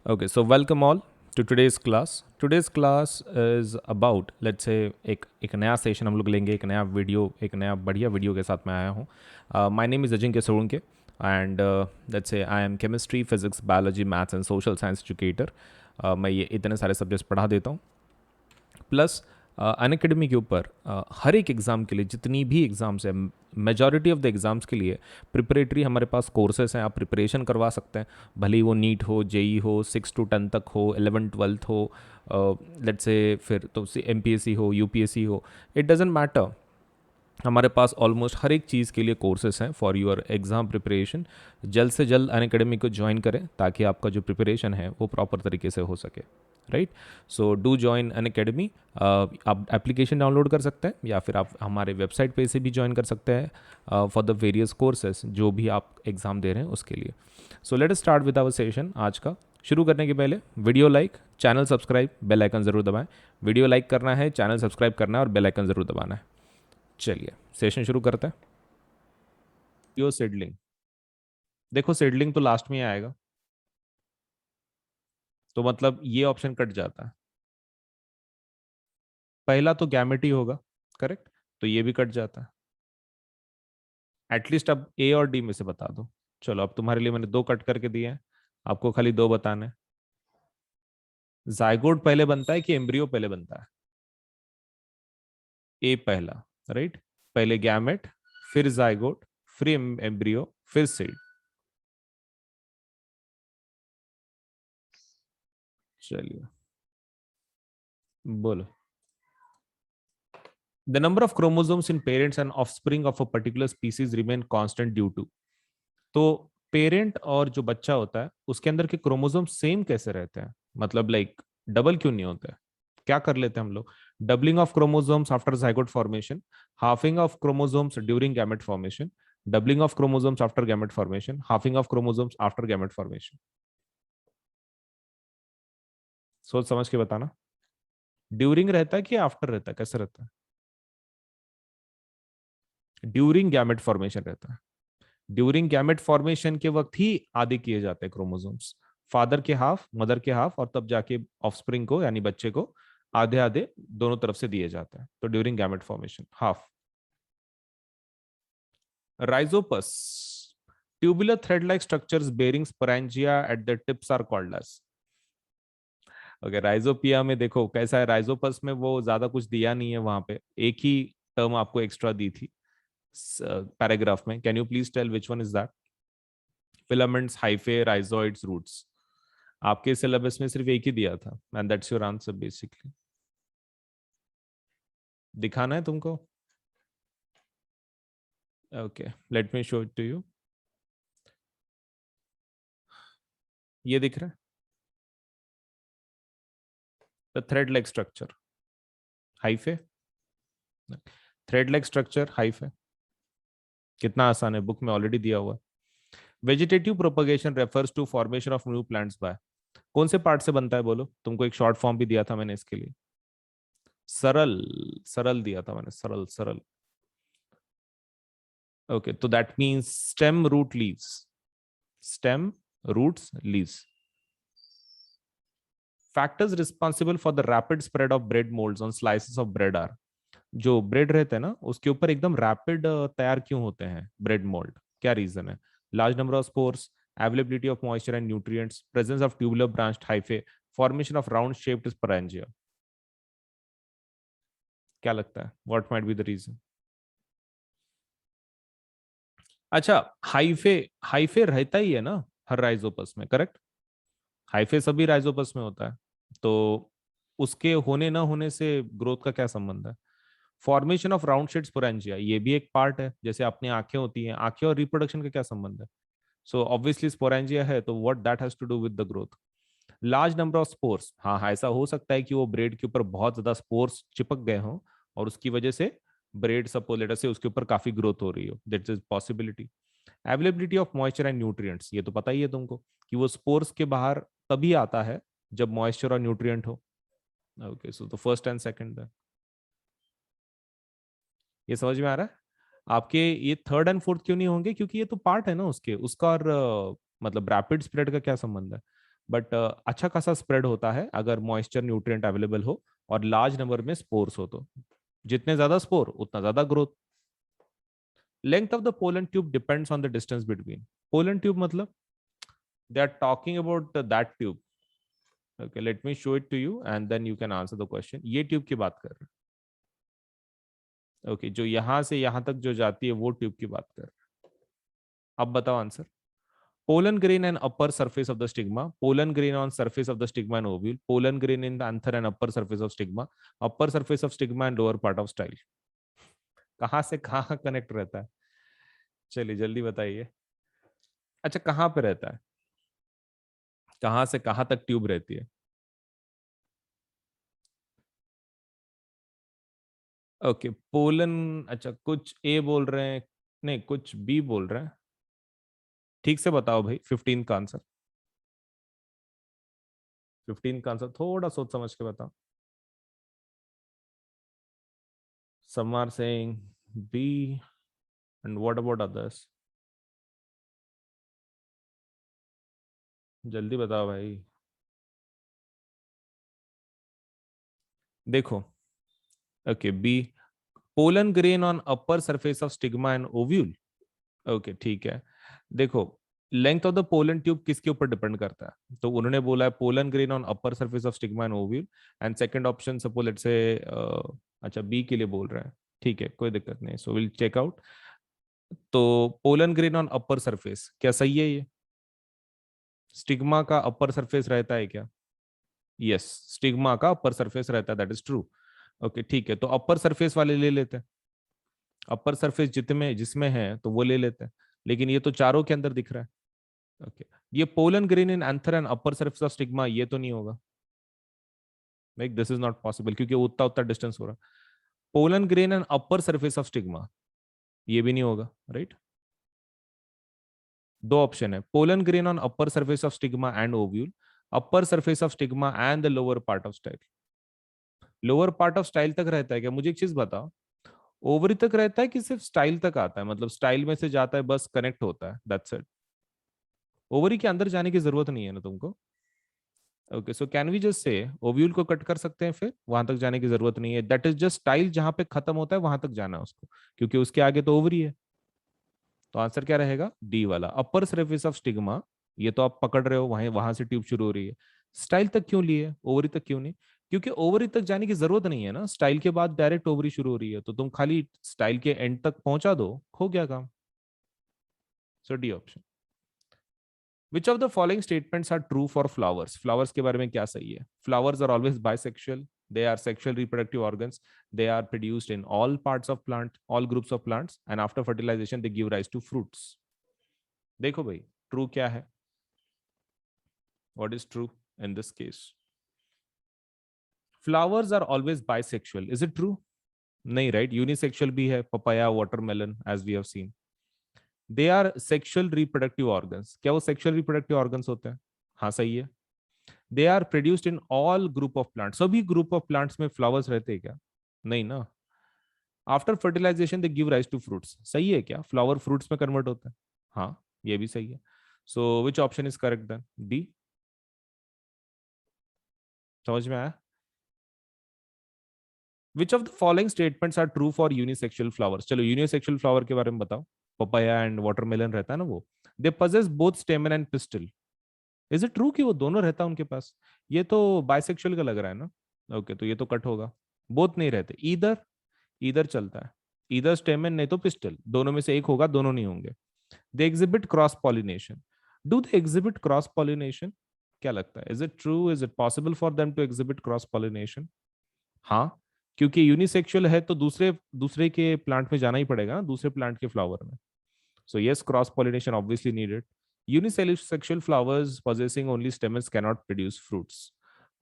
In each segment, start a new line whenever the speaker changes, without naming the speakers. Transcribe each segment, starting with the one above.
Okay, so welcome all to today's class. Today's class is about, let's say, एक नया session हम लोग लेंगे, एक नया वीडियो, एक नया बढ़िया वीडियो के साथ मैं आया हूँ. My name is Ajinkya Solanke and let's say I am chemistry, physics, biology, maths and social science educator. मैं ये इतने सारे सब्जेक्ट्स पढ़ा देता हूँ. प्लस अनअकैडमी के ऊपर हर एक एग्ज़ाम के लिए जितनी भी एग्ज़ाम्स है, मेजॉरिटी ऑफ द एग्ज़ाम्स के लिए प्रिपरेटरी हमारे पास कोर्सेस हैं. आप प्रिपरेशन करवा सकते हैं, भले ही वो नीट हो, जेई हो, 6 to 10 तक हो, 11th 12th हो, लेट्स से फिर तो एमपीएससी हो, यूपीएससी हो, इट डजेंट मैटर. हमारे पास ऑलमोस्ट हर एक चीज़ के लिए कोर्सेस हैं फॉर योर एग्ज़ाम प्रिपरेशन. जल्द से जल्द अनअकैडमी को ज्वाइन करें ताकि आपका जो प्रिपरेशन है वो प्रॉपर तरीके से हो सके. Right, so do join Unacademy. आप एप्लीकेशन डाउनलोड कर सकते हैं या फिर आप हमारे वेबसाइट पे से भी ज्वाइन कर सकते हैं फॉर द वेरियस कोर्सेज जो भी आप एग्ज़ाम दे रहे हैं उसके लिए. So let us start with our session. आज का शुरू करने के पहले video like, channel subscribe, bell icon ज़रूर दबाएं. वीडियो लाइक करना है, चैनल सब्सक्राइब करना है और बेल आइकन ज़रूर दबाना है. चलिए सेशन शुरू करते हैं. यो सीडलिंग, देखो सीडलिंग तो लास्ट में ही आएगा, तो मतलब ये ऑप्शन कट जाता है. पहला तो गैमेट ही होगा, करेक्ट, तो ये भी कट जाता है. एटलीस्ट अब ए और डी में से बता दो. चलो अब तुम्हारे लिए मैंने दो कट करके दिए हैं, आपको खाली दो बताने. जाइगोट पहले बनता है कि एम्ब्रियो पहले बनता है? ए पहला, राइट. पहले गैमेट, फिर जाइगोट, फिर एम्ब्रियो, फिर सीड. चलिए बोलो. The number of chromosomes in parents and offspring of a particular species remain constant due to. तो पेरेंट और जो बच्चा होता है उसके अंदर के क्रोमोसोम सेम कैसे रहते हैं? मतलब लाइक डबल क्यों नहीं होते? क्या कर लेते हैं हम लोग? Doubling of chromosomes after zygote formation, halving of chromosomes during gamete formation, doubling of chromosomes after gamete formation, halving of chromosomes after gamete formation. सोच समझ के बताना. ड्यूरिंग रहता है कि आफ्टर रहता है, कैसे रहता है? ड्यूरिंग गैमेट फॉर्मेशन रहता है. ड्यूरिंग गैमेट फॉर्मेशन के वक्त ही आदि किए जाते हैं क्रोमोसोम्स. फादर के हाफ, मदर के हाफ, और तब जाके ऑफस्प्रिंग को यानी बच्चे को आधे आधे दोनों तरफ से दिए जाते हैं. तो during gamete formation half. Rhizopus, tubular thread like structures bearing sporangia at the tips are called as. Okay, राइजोपिया में देखो कैसा है. राइजोपस में वो ज्यादा कुछ दिया नहीं है, वहां पे एक ही टर्म आपको एक्स्ट्रा दी थी पैराग्राफ में. Can you please tell which one is that? Filaments, hyphae, rhizoids, roots. आपके सिलेबस में सिर्फ एक ही दिया था and that's your answer basically. दिखाना है तुमको? Okay, let me show it to you. ये दिख रहा है, the thread like structure, hyphae. Thread like structure, hyphae. कितना आसान है, बुक में ऑलरेडी दिया हुआ. Vegetative propagation refers to formation of new plants by. कौन से पार्ट से बनता है बोलो? तुमको एक शॉर्ट फॉर्म भी दिया था मैंने इसके लिए. सरल, सरल दिया था मैंने, सरल सरल. ओके, तो that means stem, root, leaves. Stem, roots, leaves. Factors responsible for the rapid spread of bread moulds on slices of bread are. जो ब्रेड रहते हैं ना उसके ऊपर एकदम रैपिड तैयार क्यों होते हैं ब्रेड मोल्ड? क्या रीजन है? Large number of spores, availability of moisture and nutrients, presence of tubular branched hyphae, formation of round shaped sporangia. क्या लगता है, what might be the reason? अच्छा, हाइफे, हाइफे रहता ही है ना हर राइजोपस में, करेक्ट? हाइफे सभी राइजोपस में होता है, तो उसके होने ना होने से ग्रोथ का क्या संबंध है? Formation of round shaped sporangia ये भी एक पार्ट है, जैसे अपनी आंखें होती हैं, आंखें और रिप्रोडक्शन का क्या संबंध है? सो ऑब्वियसली स्पोरेंजिया है, तो what that has to do with the growth? Large number of spores, हाँ हाँ, ऐसा हो सकता है कि वो ब्रेड के ऊपर बहुत ज्यादा स्पोर्स चिपक गए हों और उसकी वजह से ब्रेड सपोज लेटर से उसके ऊपर काफी ग्रोथ हो रही हो, that is possibility. Availability of moisture and nutrients, ये तो पता ही है तुमको कि वो स्पोर्स के बाहर तभी आता है जब मॉइस्चर और न्यूट्रिएंट हो. ओके, सो तो फर्स्ट एंड सेकंड है. ये समझ में आ रहा है आपके? ये थर्ड एंड फोर्थ क्यों नहीं होंगे? क्योंकि ये तो पार्ट है ना उसके, उसका और मतलब रैपिड स्प्रेड का क्या संबंध है? बट अच्छा खासा स्प्रेड होता है अगर मॉइस्चर न्यूट्रिएंट अवेलेबल हो और लार्ज नंबर में स्पोर्स हो तो। जितने ज्यादा स्पोर उतना ज्यादा growth. Length of the pollen tube depends on the distance between. Pollen tube मतलब they are talking about that tube. Okay, let me show it to you and then you can answer the question. ये tube की बात कर रहे हैं। Okay, जो यहां से यहां तक जो जाती है वो ट्यूब की बात कर रहे हैं। अब बताओ answer. Pollen grain and upper surface of the stigma, pollen grain on surface of the stigma and ovule, pollen grain in the anther and upper surface of stigma, upper surface of stigma and lower part of style। कहाँ से कहाँ connect रहता है? चलिए जल्दी बताइए। अच्छा, कहाँ पे रहता है? कहाँ से कहाँ तक ट्यूब रहती है? Okay, pollen. अच्छा, कुछ ए बोल रहे हैं, नहीं कुछ बी बोल रहे हैं। ठीक से बताओ भाई, 15 का आंसर। 15 का आंसर थोड़ा सोच समझ के बताओ। Some are saying B, and what about others? जल्दी बताओ भाई। देखो, okay B, pollen grain on upper surface of stigma and ovule. Okay ठीक है। देखो, length of the pollen tube किसके ऊपर डिपेंड करता है? तो उन्होंने बोला है pollen grain on upper surface of stigma and ovule. And second option suppose let's say, अच्छा बी के लिए बोल रहे हैं। ठीक है, कोई दिक्कत नहीं, सो विल चेक आउट। तो pollen grain on upper surface क्या सही है ये? स्टिग्मा का अपर सरफेस रहता है क्या? यस, स्टिग्मा का अपर सरफेस रहता है, दैट इज ट्रू। ओके ठीक है, तो अपर सरफेस वाले ले लेते हैं। अपर सरफेस जितने जिसमें है तो वो ले लेते हैं। लेकिन ये तो चारों के अंदर दिख रहा है। ओके, ये pollen grain in anther and upper surface of stigma, ये तो नहीं होगा। Like this is not possible क्योंकि उतना उतना डिस्टेंस हो रहा है। Pollen grain and upper surface of stigma, ये भी नहीं होगा, राइट। दो ऑप्शन है, pollen grain on upper surface of stigma and ovule, upper surface of stigma and the lower part of style. Lower part of style तक रहता है क्या? मुझे एक चीज बताओ, ओवरी तक रहता है कि सिर्फ स्टाइल तक आता है? मतलब स्टाइल में से जाता है, बस कनेक्ट होता है, दैट्स इट। ओवरी के अंदर जाने की जरूरत नहीं है ना तुमको। Okay, so can we just say ovule को कट कर सकते हैं, फिर वहां तक जाने की जरूरत नहीं है। दैट इज जस्ट स्टाइल, जहां पे खत्म होता है वहां तक जाना है उसको, क्योंकि उसके आगे तो ओवरी है। तो आंसर क्या रहेगा? डी वाला, अपर सरफेस ऑफ स्टिग्मा। ये तो आप पकड़ रहे हो, वहां वहां से ट्यूब शुरू हो रही है। स्टाइल तक क्यों लिए, ओवरी तक क्यों नहीं? क्योंकि ओवरी तक जाने की जरूरत नहीं है ना, स्टाइल के बाद डायरेक्ट ओवरी शुरू हो रही है, तो तुम खाली स्टाइल के एंड तक पहुंचा दो, हो गया काम। So D option. Which of the following statements are true for flowers? Flowers के बारे में क्या सही है? Flowers are always bisexual, they are sexual reproductive organs, they are produced in all parts of plant, all groups of plants, and after fertilization they give rise to fruits। देखो भाई, true क्या है? What is true in this case? Flowers are always bisexual, is it true? नहीं, right, unisexual भी है, papaya, watermelon, as we have seen. They are sexual reproductive organs, क्या वो sexual reproductive organs होते हैं? हाँ सही है। They are produced in all group of plants, सभी ग्रुप ऑफ प्लांट्स में फ्लावर्स रहते हैं क्या? नहीं ना। After fertilisation they give rise to fruits, सही है क्या? फ्लावर फ्रूट्स में कन्वर्ट होता है। हाँ, ये भी सही है। So which option is correct then? D. समझ में आया? Which of the following statements are true for unisexual flowers? चलो यूनिसेक्सुअल फ्लावर के बारे में बताओ। पपाया एंड वाटरमेलन रहता है ना वो। They possess both स्टेमन and pistol, is it true कि वो दोनों रहता है उनके पास? ये तो बाइसेक्सुअल का लग रहा है ना। ओके, तो ये तो कट होगा। बोथ नहीं रहते, इधर, इधर चलता है। इधर स्टेमन नहीं तो पिस्टल, दोनों में से एक होगा, दोनों नहीं होंगे। They exhibit cross pollination, do they exhibit cross pollination? क्या लगता है, is it true, is it possible for them to exhibit cross pollination? हाँ, क्योंकि यूनिसेक्सुअल है तो दूसरे दूसरे के प्लांट में जाना ही पड़ेगा ना, दूसरे प्लांट के फ्लावर में। So yes, cross pollination obviously needed. Unisexual flowers possessing only stamens cannot produce fruits.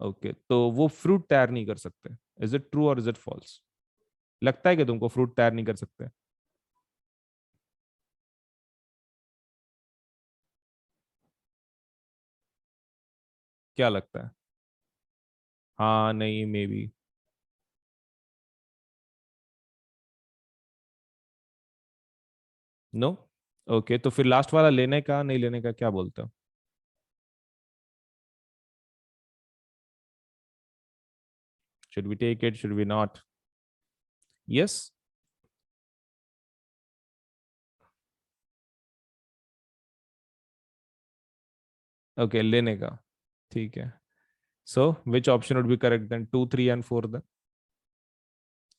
Okay, तो वो फ्रूट तैयार नहीं कर सकते। इज इट ट्रू और इज इट फॉल्स? लगता है कि तुमको फ्रूट तैयार नहीं कर सकते? क्या लगता है? हाँ, नहीं, मे बी। नो। ओके, तो फिर लास्ट वाला लेने का नहीं लेने का क्या बोलते हो? Should we take it? Should we not? Yes. Okay, लेने का. ठीक है. So which option would be correct then? 2, 3 and 4 then?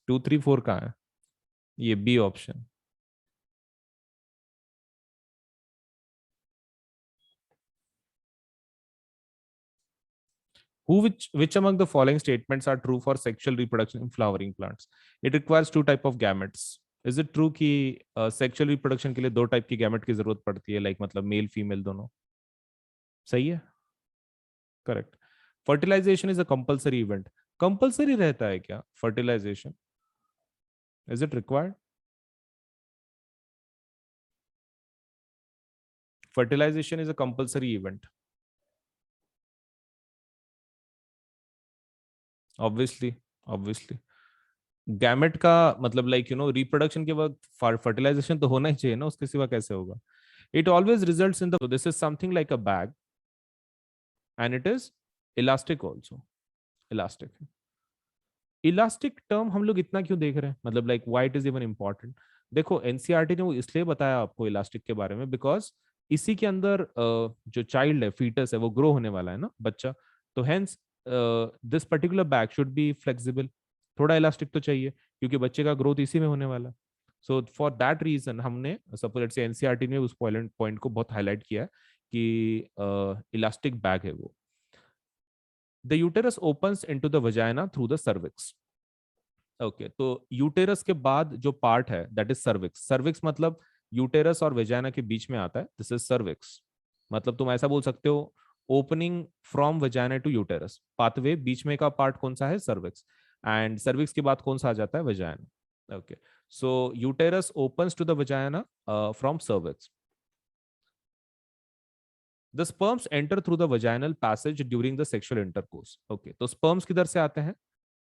2, 3, 4 कहाँ है? ये B option. Which among the following statements are true for sexual reproduction in flowering plants? It requires two type of gametes. Is it true कि sexual reproduction के लिए दो type की gamete की जरूरत पड़ती है, लाइक मतलब मेल फीमेल दोनों? सही है. Correct. Fertilization is a compulsory event. Compulsory रहता है क्या fertilization? Is it required? Fertilization is a compulsory event. Obviously. Obviously. Gamete का मतलब लाइक रिप्रोडक्शन के वक्त फर्टिलाइजेशन तो होना ही चाहिए ना, उसके सिवा कैसे होगा? It always results in the, this is something like a bag and it is elastic also. Elastic. Elastic term हम लोग इतना क्यों देख रहे हैं, मतलब like why it is even important? देखो एनसीईआरटी ने वो इसलिए बताया आपको इलास्टिक के बारे में बिकॉज इसी के अंदर जो चाइल्ड है, फीटस है, वो ग्रो होने वाला है ना, बच्चा. तो hence this particular bag should be flexible. थोड़ा इलास्टिक तो चाहिए क्योंकि बच्चे का ग्रोथ इसी में होने वाला है. सो फॉर दैट रीजन हमने सपोज से एनसीईआरटी ने उस पॉइंट को बहुत हाईलाइट किया है कि इलास्टिक बैग है वो. The uterus opens into the vagina through the cervix. Okay, तो यूटेरस के बाद जो पार्ट है दैट इज सर्विक्स. सर्विक्स मतलब यूटेरस और वेजाइना के बीच में आता है, दिस इज सर्विक्स. मतलब तुम ऐसा बोल सकते हो opening from vagina to uterus, pathway बीच में का पार्ट कौन सा है? सर्विक्स. एंड सर्विक्स के बाद कौन सा आ जाता है? Vagina. Okay. So uterus opens to the vagina from cervix. The sperms enter through the vaginal passage during the sexual intercourse. Okay, तो स्पर्म्स किधर से आते हैं?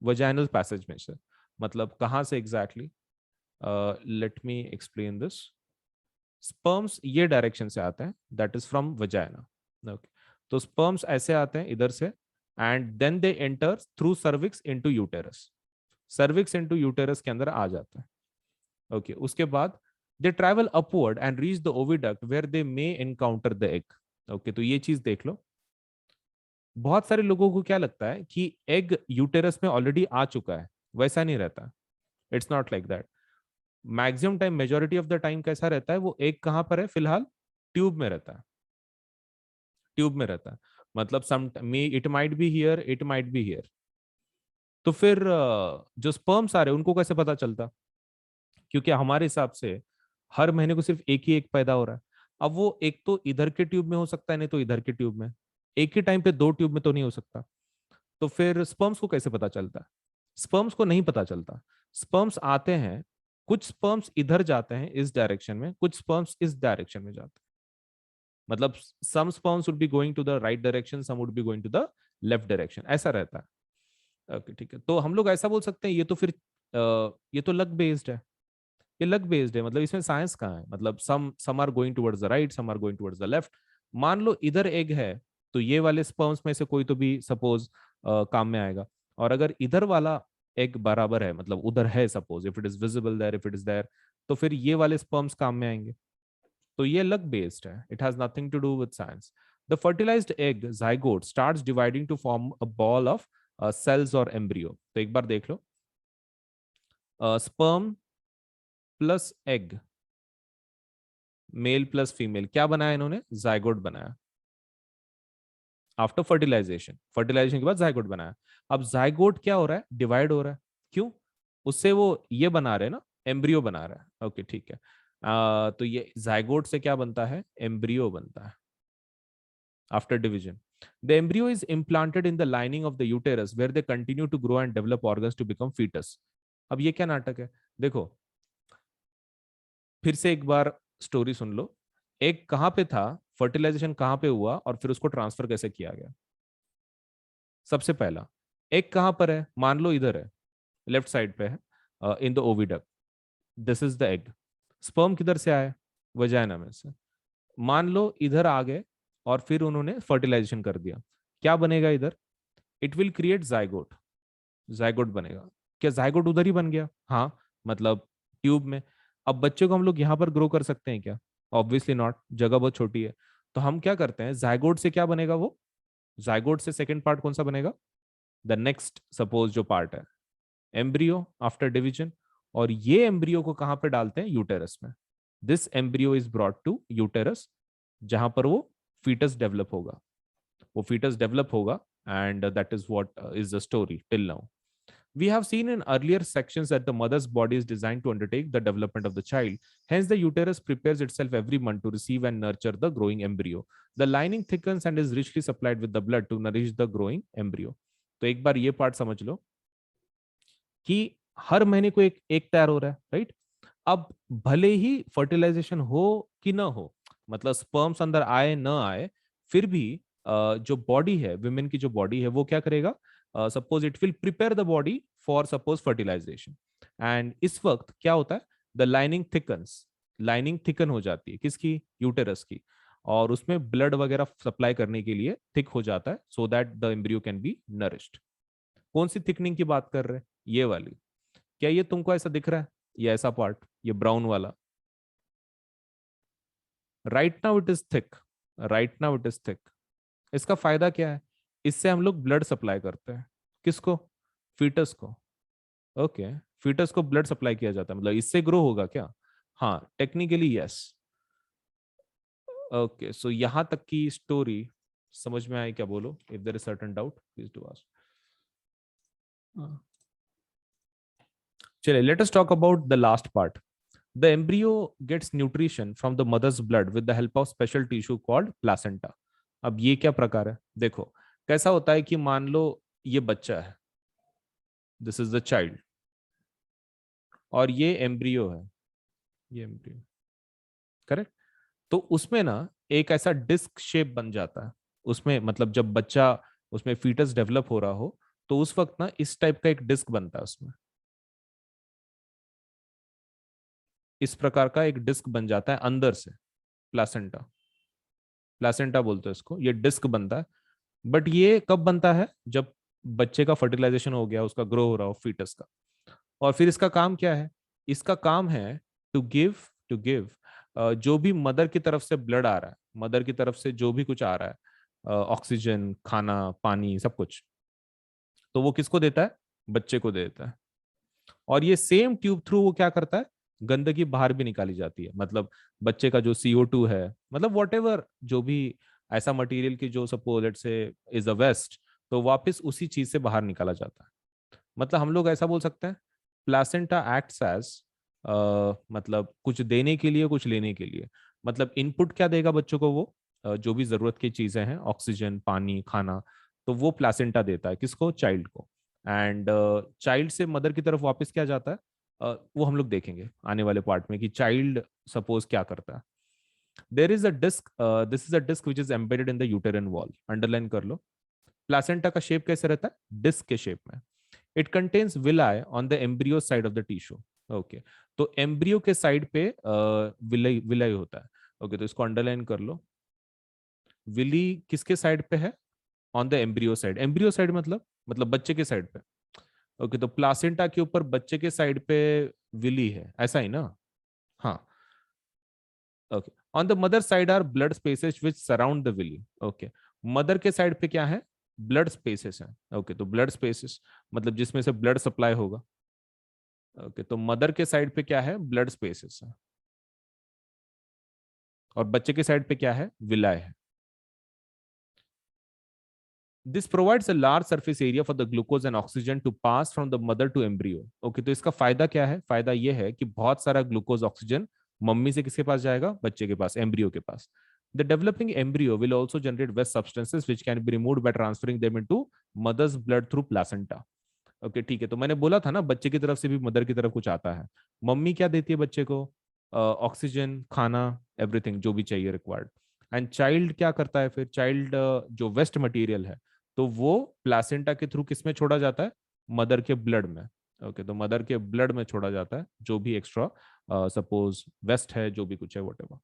वजाइनल पैसेज में से. मतलब कहाँ से exactly? Let me explain this. Sperms ये डायरेक्शन से आते हैं, that is from vagina. Okay. तो स्पर्म्स ऐसे आते हैं इधर से and then they enter through cervix into uterus. Cervix into uterus के अंदर आ जाता है. ओके. उसके बाद they travel upward and reach the oviduct where they may encounter the egg. Okay, तो ये चीज देख लो. बहुत सारे लोगों को क्या लगता है कि एग यूटेरस में ऑलरेडी आ चुका है. वैसा नहीं रहता. It's not like that. Maximum time, majority of the time कैसा रहता है, वो एग कहाँ पर है फिलहाल? ट्यूब में रहता है. ट्यूब में रहता है. मतलब some may it might be here, it might be here. तो फिर जो स्पर्म्स आ रहे हैं उनको कैसे पता चलता? क्योंकि हमारे हिसाब से हर महीने को सिर्फ एक ही एग पैदा हो रहा है. अब वो एक तो इधर के ट्यूब में हो सकता है, नहीं तो इधर के ट्यूब में. एक ही टाइम पे दो ट्यूब में तो नहीं हो सकता. तो फिर स्पर्म्स को कैसे पता चलता है? स्पर्म्स को नहीं पता चलता. स्पर्म्स आते हैं, कुछ स्पर्म्स इधर जाते हैं इस डायरेक्शन में, कुछ स्पर्म्स इस डायरेक्शन में जाते हैं. मतलब some sperms would be going to the right direction, some would be going to the left direction, ऐसा रहता है. ओके, ठीक है. तो हम लोग ऐसा बोल सकते हैं ये तो फिर ये तो लक बेस्ड है. ये लक बेस्ड है, मतलब इसमें साइंस कहाँ है? मतलब some are going towards the right, some are going towards the left. मान लो इधर एग है, तो ये वाले स्पर्म्स में से कोई तो भी सपोज काम में आएगा. और अगर इधर वाला एग बराबर है, मतलब उधर है, suppose if it is visible there, if it is there, तो फिर ये वाले स्पर्म्स काम में आएंगे. तो ये लक बेस्ड है. It has nothing to do with science. The fertilized egg zygote starts dividing to form a ball of cells or embryo. तो एक बार देख लो. Sperm plus egg, male plus female, क्या बनाया इन्होंने? जाइगोट बनाया. आफ्टर फर्टिलाइजेशन, फर्टिलाइजेशन के बाद जाइगोट बनाया. अब जाइगोट क्या हो रहा है? डिवाइड हो रहा है. क्यों? उससे वो ये बना रहे हैं ना, एम्ब्रियो बना रहा है. ओके, ठीक है. तो ये जाइगोट से क्या बनता है? एम्ब्रियो बनता है. After division the embryo is implanted in the lining of the uterus where they continue to grow and develop organs to become fetus. अब ये क्या नाटक है? देखो फिर से एक बार स्टोरी सुन लो. एक कहाँ पे था, फर्टिलाइजेशन कहाँ पे हुआ, और फिर उसको ट्रांसफर कैसे किया गया? सबसे पहला, एक कहाँ पर है? मान लो इधर है, लेफ्ट साइड पे है, in the oviduct. This is the egg. Sperm किधर से आया? वजाइना में से. मान लो इधर आ गए और फिर उन्होंने फर्टिलाइजेशन कर दिया. क्या बनेगा इधर? It will create zygote. Zygote बनेगा। क्या जायगोट उधर ही बन गया? हाँ, मतलब ट्यूब में। अब बच्चे को हम लोग यहाँ पर ग्रो कर सकते हैं क्या? ऑब्वियसली नॉट, जगह बहुत छोटी है। तो हम क्या करते हैं, जायगोट से क्या बनेगा वो, जायगोट से सेकंड पार्ट कौन सा बनेगा, द नेक्स्ट सपोज जो पार्ट है, एम्ब्रियो आफ्टर डिवीजन। और ये एम्ब्रियो को कहां पे डालते हैं, यूटेरस में। This embryo is brought to uterus, जहां पर वो फीटस डेवलप होगा, वो फीटस डेवलप होगा। And that is what is the story till now. We have seen in earlier sections that the mother's body is designed to undertake the development of the child. Hence, the uterus prepares itself every month to receive and nurture the growing embryo. The lining thickens and is richly supplied with the blood to nourish the growing embryo. तो एक बार ये part समझ लो कि हर महीने को एक एक तैयार हो रहा है, राइट। अब भले ही फर्टिलाइजेशन हो कि ना हो, मतलब स्पर्म्स अंदर आए ना आए, फिर भी जो बॉडी है, विमेन की जो बॉडी है, वो क्या करेगा, suppose it will prepare the body for suppose fertilization. And इस वक्त क्या होता है, the lining thickens, lining thicken हो जाती है, किसकी, यूटेरस की। और उसमें ब्लड वगैरह सप्लाई करने के लिए थिक हो जाता है, so that the embryo can be nourished. कौन सी थिकनिंग की बात कर रहे हैं, ये वाली। क्या ये तुमको ऐसा दिख रहा है, ये ऐसा पार्ट, ये ब्राउन वाला? Right now it is thick, right now it is thick. इसका फायदा क्या है, इससे हम लोग ब्लड सप्लाई करते हैं, किसको, फीटस को। ओके, फीटस को ब्लड सप्लाई किया जाता है, मतलब इससे ग्रो होगा क्या? हाँ, टेक्निकली यस। ओके, सो यहां तक की स्टोरी समझ में आई क्या, बोलो if there is certain doubt please do ask. चलिए, let us talk about the last part. The embryo gets nutrition from the mother's blood with the help of special tissue called placenta. अब ये क्या प्रकार है, देखो कैसा होता है कि मान लो ये बच्चा है, दिस इज द चाइल्ड, और ये एम्ब्रियो है, ये एम्ब्रियो, करेक्ट। तो उसमें ना एक ऐसा डिस्क शेप बन जाता है, उसमें मतलब जब बच्चा, उसमें फीटस डेवलप हो रहा हो, तो उस वक्त ना इस टाइप का एक डिस्क बनता है उसमें, इस प्रकार का एक डिस्क बन जाता है अंदर से, प्लासेंटा, प्लासेंटा बोलते हैं इसको, ये डिस्क बनता है। बट ये कब बनता है, जब बच्चे का फर्टिलाइजेशन हो गया, उसका ग्रो हो रहा हो फीटस का। और फिर इसका काम क्या है, इसका काम है टू गिव जो भी मदर की तरफ से ब्लड आ रहा है, मदर की तरफ से जो भी कुछ आ रहा है, ऑक्सीजन, खाना, पानी, सब कुछ, तो वो किसको देता है, बच्चे को देता है। और ये सेम ट्यूब थ्रू वो क्या करता है, गंदगी बाहर भी निकाली जाती है, मतलब बच्चे का जो CO2 है, मतलब वॉट एवर जो भी ऐसा मटेरियल की जो suppose let's say is a waste, तो वापस उसी चीज से बाहर निकाला जाता है। मतलब हम लोग ऐसा बोल सकते हैं, प्लासेंटा एक्ट्स एज, मतलब कुछ देने के लिए कुछ लेने के लिए। मतलब इनपुट क्या देगा बच्चों को वो, जो भी जरूरत की चीजें हैं, ऑक्सीजन, पानी, खाना, तो वो प्लासेंटा देता है, किसको, चाइल्ड को। एंड चाइल्ड से मदर की तरफ वापस क्या जाता है, वो हम लोग देखेंगे आने वाले पार्ट में कि चाइल्ड सपोज क्या करता है। There is a disc, this is a disc which is embedded in the uterine wall, underline कर लो। प्लासेंटा का शेप कैसे रहता है, डिस्क के शेप में। It contains villi on the embryo side of the tissue. Okay, तो embryo के साइड पे विलाई विलाई होता है। ओके, तो इसको अंडरलाइन कर लो। विली किसके साइड पे है, on the embryo side, embryo side मतलब बच्चे के साइड पे। ओके, तो प्लासेंटा के ऊपर बच्चे के साइड पे विली है, ऐसा ही ना। हाँ, okay. On the mother side are blood spaces which surround the villi. Okay, mother के साइड पे क्या है, ब्लड स्पेसेस हैं। ओके, तो ब्लड स्पेसेस मतलब जिसमें से ब्लड सप्लाई होगा। ओके, तो मदर के साइड पे क्या है, ब्लड स्पेसेस है, और बच्चे के साइड पे क्या है, विलाय है। This provides a large surface area for the glucose and oxygen to pass from the mother to embryo. Okay, तो इसका फायदा क्या है, फायदा ये है कि बहुत सारा ग्लूकोज ऑक्सीजन मम्मी से किसके पास जाएगा, बच्चे के पास, एम्ब्रियो के पास। The developing embryo will also generate waste substances which can be removed by transferring them into mother's blood through placenta. Okay, ठीक है, तो मैंने बोला था ना, बच्चे की तरफ से भी मदर की तरफ कुछ आता है। मम्मी क्या देती है बच्चे को, ऑक्सीजन, खाना, एवरीथिंग जो भी चाहिए रिक्वायर्ड। एंड चाइल्ड क्या करता है फिर, चाइल्ड जो वेस्ट मटेरियल है, तो वो प्लासेंटा के थ्रू किस में छोड़ा जाता है, मदर के ब्लड में। ओके, तो मदर के ब्लड में छोड़ा जाता है जो भी एक्स्ट्रा सपोज वेस्ट है, जो भी कुछ है, whatever.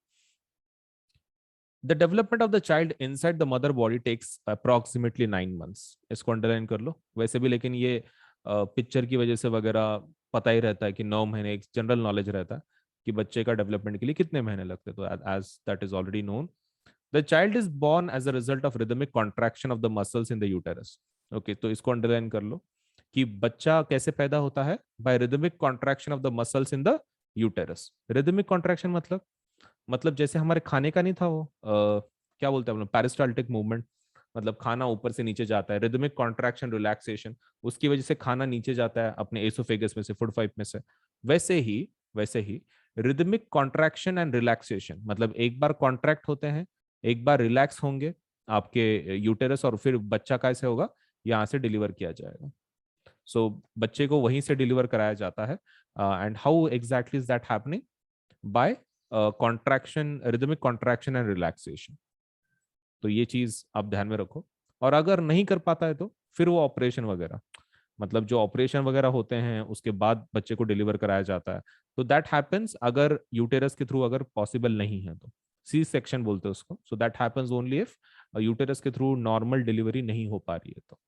The development of the child inside the mother body takes approximately 9 months। इसको अंडरलाइन कर लो वैसे भी, लेकिन ये पिक्चर की वजह से वगैरह पता ही रहता है कि 9 महीने, एक जनरल नॉलेज रहता है कि बच्चे का डेवलपमेंट के लिए कितने महीने लगते हैं। तो as that is already known, the child is born as a result of rhythmic contraction of the muscles in the uterus. Okay, तो इसको अंडरलाइन कर लो कि बच्चा कैसे पैदा होता है, by rhythmic contraction of the muscles in the uterus. Rhythmic contraction मतलब जैसे हमारे खाने का नहीं था वो क्या बोलते हैं हम लोग, पेरिस्टाल्टिक मूवमेंट, मतलब खाना ऊपर से नीचे जाता है, रिदमिक कॉन्ट्रैक्शन रिलैक्सेशन, उसकी वजह से खाना नीचे जाता है अपने एसोफेगस में से, फूड पाइप में से। वैसे ही रिदमिक कॉन्ट्रैक्शन एंड रिलैक्सेशन, मतलब एक बार कॉन्ट्रैक्ट होते हैं, एक बार रिलैक्स होंगे आपके यूटेरस, और फिर बच्चा कैसे होगा, यहाँ से डिलीवर किया जाएगा। सो बच्चे को वहीं से डिलीवर कराया जाता है। And how exactly is that happening, by contraction, rhythmic contraction and relaxation. तो ये चीज आप ध्यान में रखो। और अगर नहीं कर पाता है तो फिर वो ऑपरेशन वगैरह, मतलब जो ऑपरेशन वगैरह होते हैं उसके बाद बच्चे को डिलीवर कराया जाता है। तो दैट हैपेंस अगर यूटेरस के थ्रू अगर पॉसिबल नहीं है तो, सी सेक्शन बोलते हैं उसको। So that happens only if uterus के थ्रू नॉर्मल डिलीवरी नहीं हो पा रही है तो।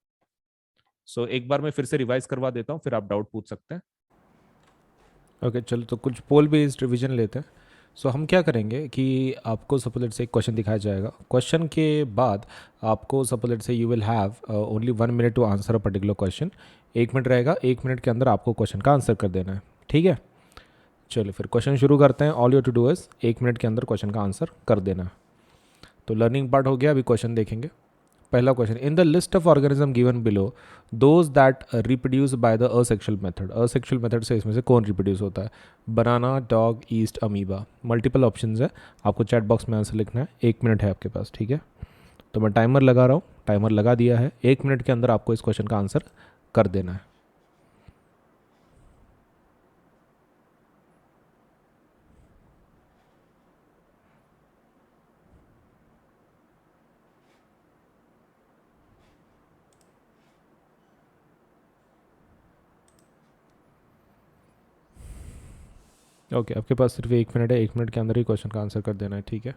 सो एक बार मैं फिर से रिवाइज करवा देता हूँ, फिर आप डाउट पूछ सकते हैं। ओके चलो, तो कुछ पोल बेस्ड रिवीजन लेते हैं। सो हम क्या करेंगे कि आपको सपोज से एक क्वेश्चन दिखाया जाएगा, क्वेश्चन के बाद आपको suppose say you will have only 1 minute to answer a particular question. 1 minute रहेगा, 1 मिनट के अंदर आपको क्वेश्चन का आंसर कर देना है, ठीक है। चलिए फिर क्वेश्चन शुरू करते हैं। All you to do is 1 minute के अंदर क्वेश्चन का आंसर कर देना है। तो लर्निंग पार्ट हो गया, अभी क्वेश्चन देखेंगे। पहला question, in the list of organism given below those that reproduce by the asexual method. Asexual method से इसमें से कौन रिप्रोड्यूस होता है? Banana, dog, yeast, amoeba. Multiple options है, आपको चैट बॉक्स में आंसर लिखना है। 1 मिनट है आपके पास, ठीक है। तो मैं टाइमर लगा रहा हूँ, टाइमर लगा दिया है। 1 मिनट के अंदर आपको इस क्वेश्चन का आंसर कर देना है। ओके आपके पास सिर्फ 1 मिनट है, 1 मिनट के अंदर ही क्वेश्चन का आंसर कर देना है, ठीक है।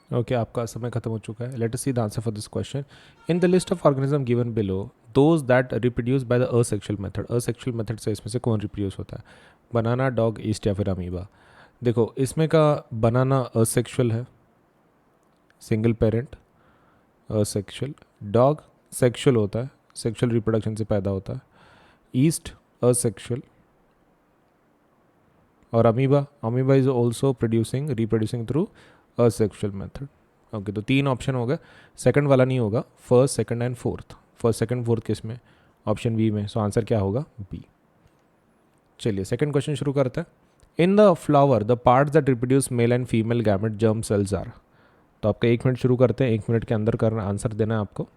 ओके आपका समय खत्म हो चुका है। Let us see the answer for this question. In the list of organism given below those that reproduce by the asexual method. Asexual method से इसमें से कौन रिप्रोड्यूस होता है? बनाना, डॉग, ईस्ट या फिर अमीबा। देखो इसमें का बनाना असेक्सुअल है, single parent, asexual. Dog sexual होता है, सेक्सुअल रिप्रोडक्शन से पैदा होता है। Yeast asexual. और amoeba, amoeba is also producing, reproducing through asexual method. Okay तो 3 ऑप्शन हो गए, सेकंड वाला नहीं होगा, first, second and fourth. First, second, fourth किस में? ऑप्शन बी में। सो आंसर क्या होगा? बी। चलिए सेकंड क्वेश्चन शुरू करते हैं। In the flower the parts that reproduce male and female gamete germ cells are. तो आपका 1 मिनट शुरू करते हैं, 1 मिनट के अंदर करना, आंसर देना है आपको।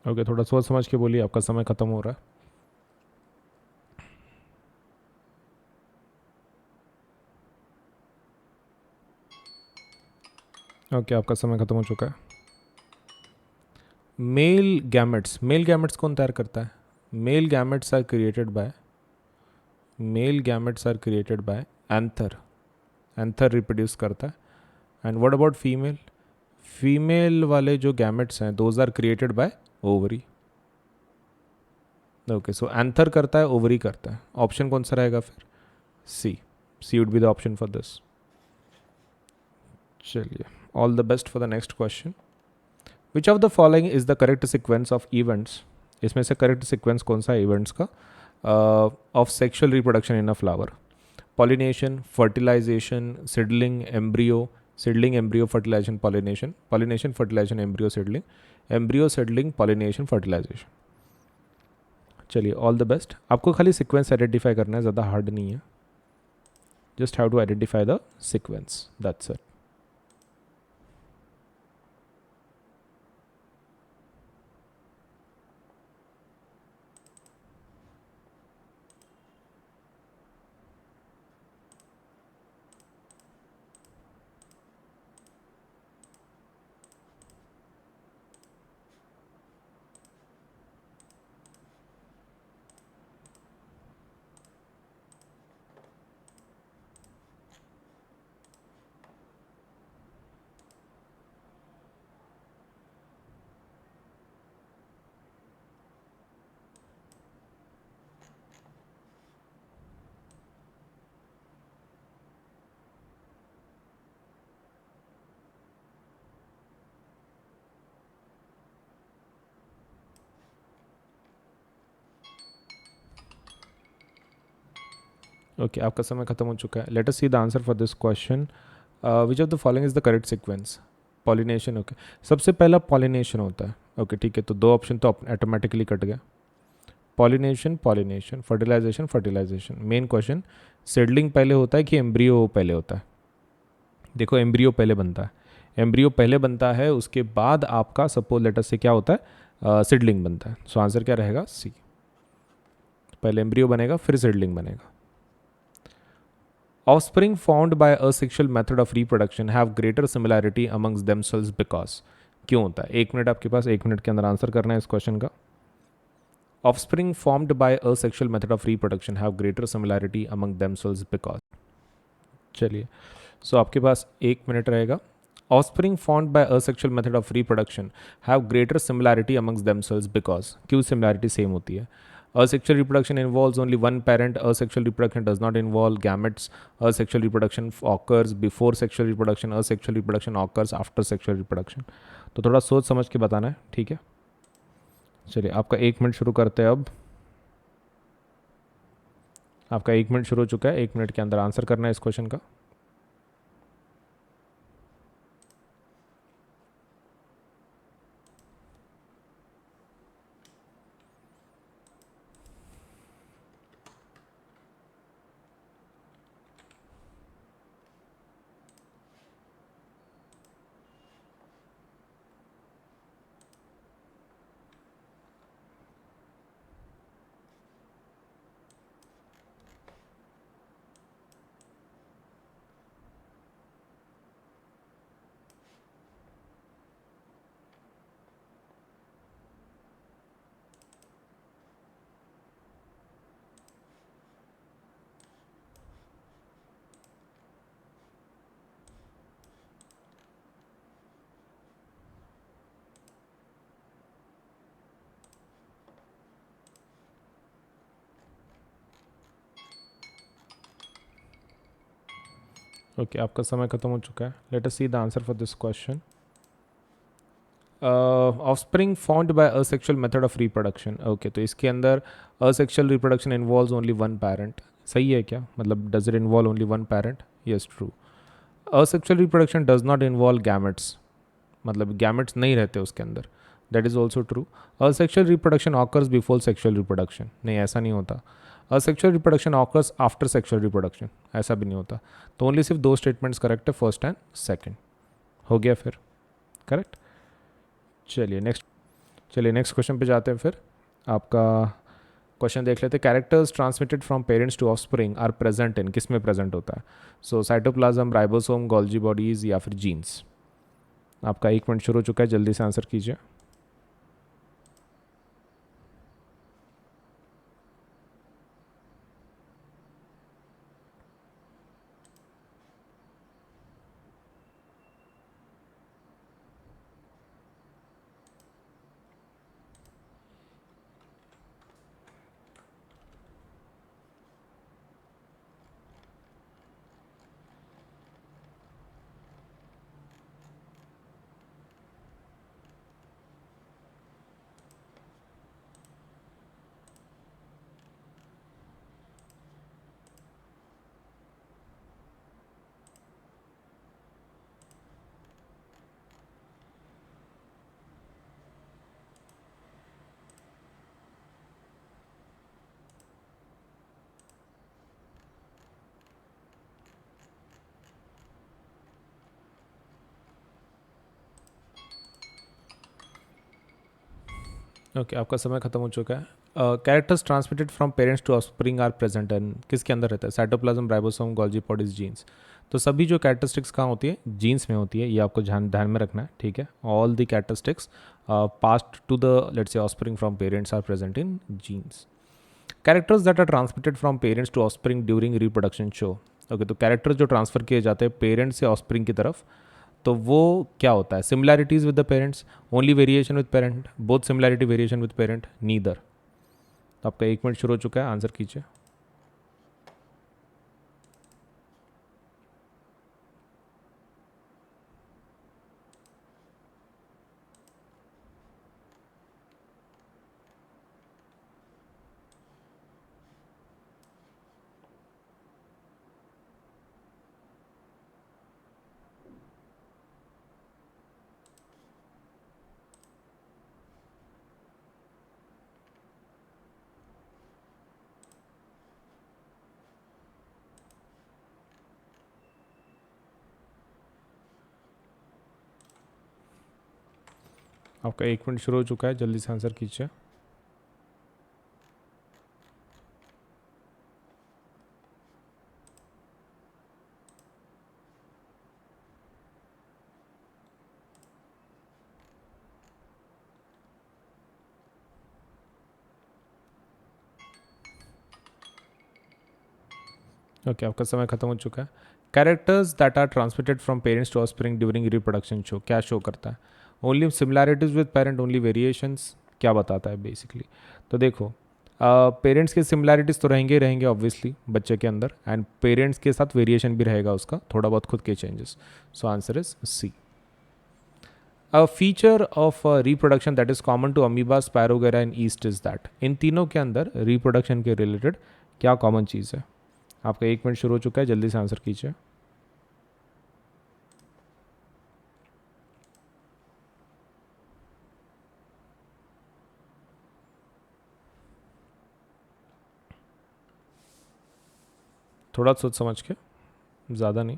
ओके थोड़ा सोच समझ के बोलिए, आपका समय खत्म हो रहा है। ओके आपका समय खत्म हो चुका है। मेल गैमेट्स कौन तैयार करता है? Male gametes are created by, male gametes are created by anther. Anther reproduce करता है। And what about female? Female वाले जो गैमेट्स हैं those are created by ovary. Okay, so anther करता है, ओवरी करता है. ऑप्शन कौन सा रहेगा फिर? C. C would be the option for this. चलिए, all the best for the next question. Which of the following is the correct sequence of events? इसमें से करेक्ट सिक्वेंस कौन सा है इवेंट्स का of sexual reproduction in a flower? Pollination, fertilization, seedling, embryo, seedling, embryo, fertilization, pollination, pollination, fertilization, embryo, seedling, embryo, seedling, pollination, fertilization. चलिए, all the best. आपको खाली sequence identify करना है, ज़्यादा हार्ड नहीं है. Just how to identify the sequence, that's it. Okay, आपका समय खत्म हो चुका है. Let us see the answer for this question. Which of the following is the correct sequence? Pollination. Okay, सबसे पहला पॉलिनेशन होता है. ओके, ठीक है, तो दो ऑप्शन तो ऑटोमेटिकली कट गया. Pollination, pollination, fertilisation, fertilisation. Main question, seedling पहले होता है कि एम्ब्रियो पहले होता है? देखो, एम्ब्रियो पहले बनता है. एम्ब्रियो पहले बनता है, उसके बाद आपका सपोज लेटर से क्या होता है, सीडलिंग बनता है. सो आंसर क्या रहेगा? सी. पहले एम्ब्रियो बनेगा, फिर सीडलिंग बनेगा. Offspring formed by asexual method of reproduction have greater similarity amongst themselves because. क्यों होता है? 1 मिनट आपके पास, 1 मिनट के अंदर आंसर करना है इस क्वेश्चन का. Offspring formed by asexual method of reproduction have greater similarity among themselves because. चलिए, सो आपके पास 1 मिनट रहेगा. Offspring formed by asexual method of reproduction have greater similarity amongst themselves because. क्यों सिमिलैरिटी सेम होती है? Asexual reproduction involves only one parent. Asexual reproduction does not involve gametes. Asexual reproduction occurs before sexual reproduction. Asexual reproduction occurs after sexual reproduction. तो थोड़ा सोच समझ के बताना है, ठीक है? चलिए, आपका 1 मिनट शुरू करते हैं अब. आपका 1 मिनट शुरू हो चुका है. 1 मिनट के अंदर आंसर करना है इस क्वेश्चन का. ओके, आपका समय खत्म हो चुका है. Let us see the answer for this question. Offspring found by asexual method of reproduction. Okay, तो इसके अंदर asexual reproduction involves only one parent. सही है क्या? मतलब does it involve only one parent? Yes, true. Asexual reproduction does not involve gametes, मतलब gametes नहीं रहते उसके अंदर. That is also true. Asexual reproduction occurs before sexual reproduction. नहीं, ऐसा नहीं होता. Asexual reproduction occurs after sexual reproduction. ऐसा भी नहीं होता. तो ओनली सिर्फ दो स्टेटमेंट्स करेक्ट है, फर्स्ट एंड सेकंड. हो गया फिर करेक्ट. चलिए नेक्स्ट क्वेश्चन पे जाते हैं फिर. आपका क्वेश्चन देख लेते हैं. Characters transmitted from parents to offspring are present in. किस में प्रेजेंट होता है? So cytoplasm, ribosome, Golgi bodies या फिर जीन्स. आपका 1 मिनट शुरू हो चुका है, जल्दी से आंसर कीजिए. ओके आपका समय खत्म हो चुका है. Characters transmitted from parents to offspring are present and किसके अंदर रहता है? Cytoplasm, ribosome, Golgi bodies, genes. तो सभी जो कैरेक्टरिस्टिक्स कहाँ होती है? जीन्स में होती है. ये आपको ध्यान ध्यान में रखना है, ठीक है. All the characteristics passed to the let's say offspring from parents are present in genes. Characters that are transmitted from parents to offspring during reproduction show. Okay, तो कैरेक्टर्स जो ट्रांसफर किए जाते हैं पेरेंट्स से ऑफस्प्रिंग की तरफ, तो वो क्या होता है? Similarities with the parents, only variation with parent, both similarity variation with parent, neither. तो आपका 1 मिनट शुरू हो चुका है, आंसर कीजिए. आपका 1 मिनट शुरू हो चुका है, जल्दी से आंसर कीजिए. ओके आपका समय खत्म हो चुका है. Characters that are transmitted from parents to offspring during reproduction show, क्या शो करता है? Only similarities with parent, only variations, क्या बताता है बेसिकली? तो देखो, पेरेंट्स के सिमिलैरिटीज़ तो रहेंगे ही रहेंगे ऑब्वियसली बच्चे के अंदर, एंड पेरेंट्स के साथ वेरिएशन भी रहेगा उसका, थोड़ा बहुत खुद के changes. So answer is C. A feature of reproduction that is common to amoeba, spirogyra and yeast is that. इन तीनों के अंदर रिप्रोडक्शन के रिलेटेड क्या कॉमन चीज़ है? आपका 1 मिनट शुरू हो चुका है, जल्दी से आंसर कीजिए. थोड़ा सोच समझ के, ज़्यादा नहीं.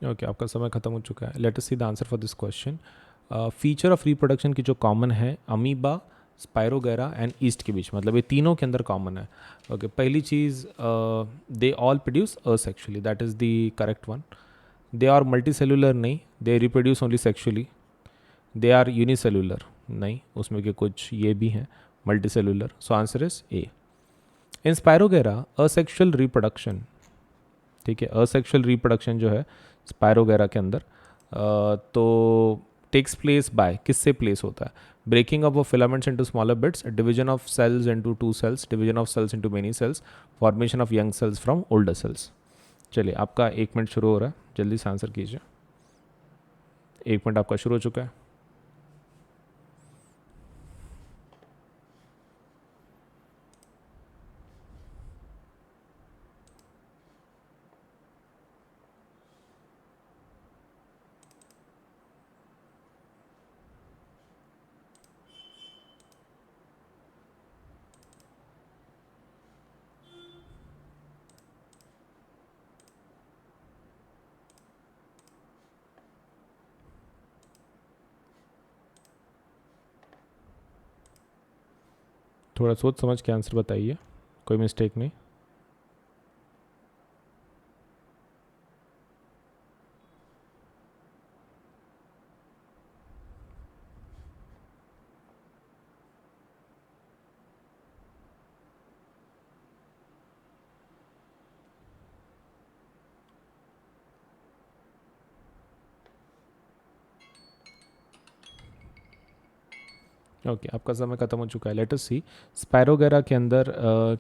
ओके आपका समय खत्म हो चुका है. Let us see the answer for this question. Feature of reproduction की जो कॉमन है अमीबा, स्पायरोगेरा एंड ईस्ट के बीच, मतलब ये तीनों के अंदर कॉमन है. ओके पहली चीज़, they all produce asexually, that is the correct one. They are multicellular, नहीं. They reproduce only sexually. They are unicellular, नहीं, उसमें के कुछ ये भी हैं multicellular. So answer is A. In spirogyra asexual reproduction, ठीक है, असेक्सुअल रिप्रोडक्शन जो है स्पायरोगेरा के अंदर, तो टेक्स प्लेस बाय, किससे प्लेस होता है? Breaking up of filaments into smaller bits, division of cells into two cells, division of cells into many cells, formation of young cells from older cells. चलिए आपका 1 minute शुरू हो रहा है, जल्दी से आंसर कीजिए. 1 मिनट आपका शुरू हो चुका है. थोड़ा सोच समझ के आंसर बताइए, कोई मिस्टेक नहीं. ओके आपका समय खत्म हो चुका है। लेट अस सी स्पैरोगेरा के अंदर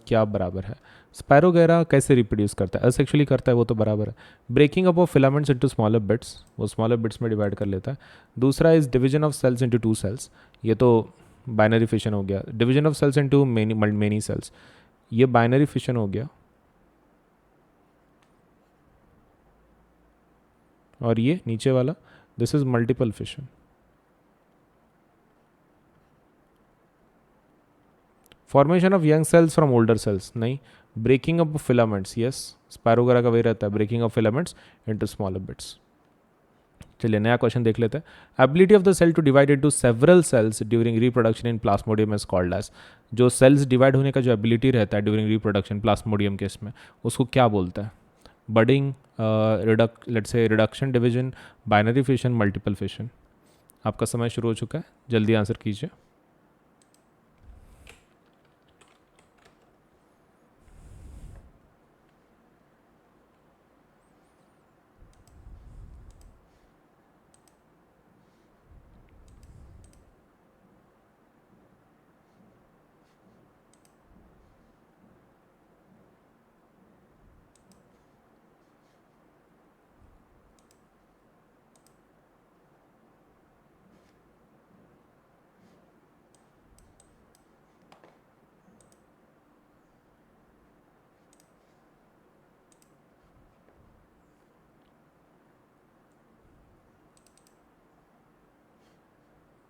क्या बराबर है। स्पैरोगेरा कैसे रिप्रोड्यूस करता है, असेक्सुअली करता है, वो तो बराबर है। Breaking up of filaments into smaller bits, वो स्मॉलर बिट्स में डिवाइड कर लेता है। दूसरा is division of cells into two cells, ये तो बाइनरी फिशन हो गया। Division of cells into many cells, ये बाइनरी फिशन हो गया। और ये नीचे वाला this is multiple fission. Formation of young cells from older cells, नहीं। Breaking up of filaments, yes, spirogyra का वही रहता है, breaking of filaments into smaller bits. चलिए नया क्वेश्चन देख लेते हैं। Ability of the cell to divide into several cells during reproduction in Plasmodium is called as, जो सेल्स डिवाइड होने का जो एबिलिटी रहता है ड्यूरिंग रिप्रोडक्शन प्लास्मोडियम के इसमें, उसको क्या बोलते हैं? Budding, let's say reduction, division, binary fission, multiple fission. आपका समय शुरू हो चुका है, जल्दी आंसर कीजिए।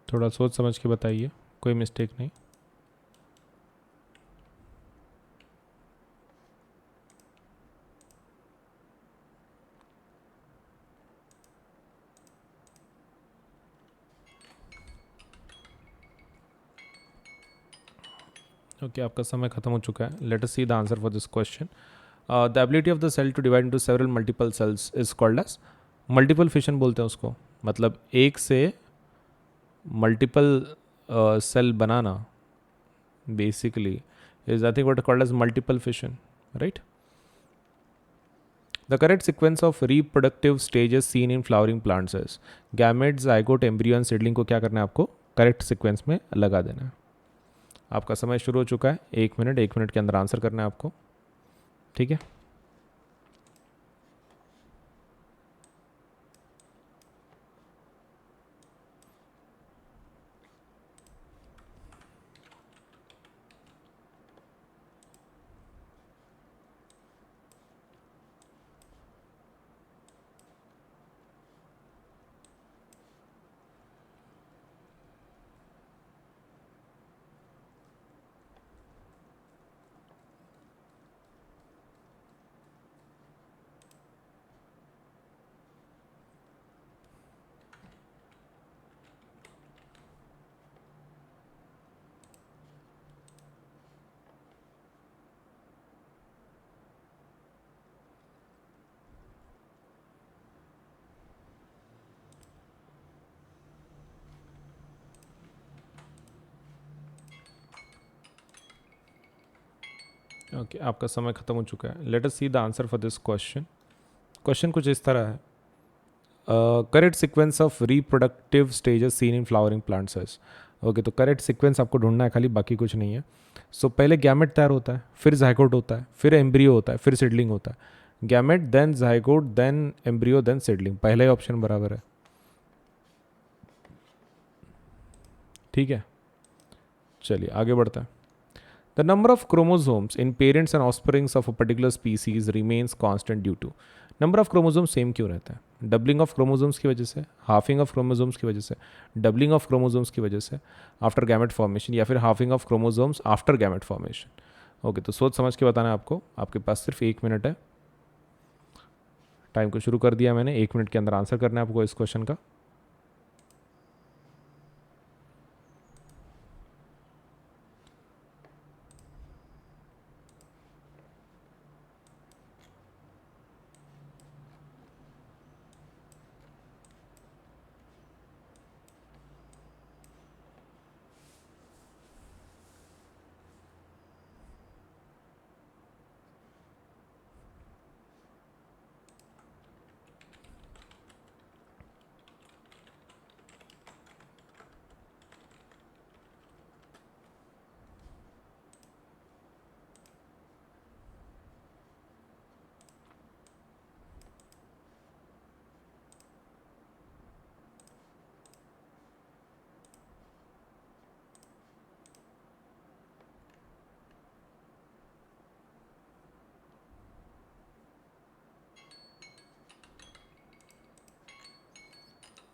थोड़ा सोच समझ के बताइए, कोई मिस्टेक नहीं। ओके आपका समय खत्म हो चुका है। Let us see the answer for this question. The ability of the cell to divide into several multiple cells is called as multiple fission बोलते हैं उसको। मतलब एक से मल्टीपल सेल बनाना basically is I think what is called as multiple fission, right? The correct sequence of reproductive stages seen in flowering plants is gamete, zygote, embryo and seedling को क्या करना है आपको करेक्ट सीक्वेंस में लगा देना है। आपका समय शुरू हो चुका है, 1 मिनट, 1 मिनट के अंदर आंसर करना है आपको, ठीक है? ओके आपका समय खत्म हो चुका है। Let us see the answer for this question. Question कुछ इस तरह है, correct sequence of reproductive stages seen in flowering plants है। ओके तो करेक्ट सीक्वेंस आपको ढूंढना है खाली, बाकी कुछ नहीं है। सो पहले गैमेट तैयार होता है, फिर जाइगोट होता है, फिर एम्ब्रियो होता है, फिर सीडलिंग होता है। Gamete then zygote then embryo then seedling, पहला ही ऑप्शन बराबर है, ठीक है? चलिए आगे बढ़ते हैं। The number of chromosomes in parents and offsprings of a particular species remains constant due to, number of chromosome same क्यों रहता है? डबलिंग ऑफ क्रोमोसोम्स की वजह से, हाफिंग ऑफ क्रोमोसोम्स की वजह से, डबलिंग ऑफ क्रोमोसोम्स की वजह से आफ्टर गैमेट फॉर्मेशन, या फिर halving of chromosomes after gamete formation. Okay तो सोच समझ के बताना है आपको, आपके पास सिर्फ 1 मिनट है। टाइम को शुरू कर दिया मैंने, 1 मिनट के अंदर आंसर करना है आपको इस क्वेश्चन का।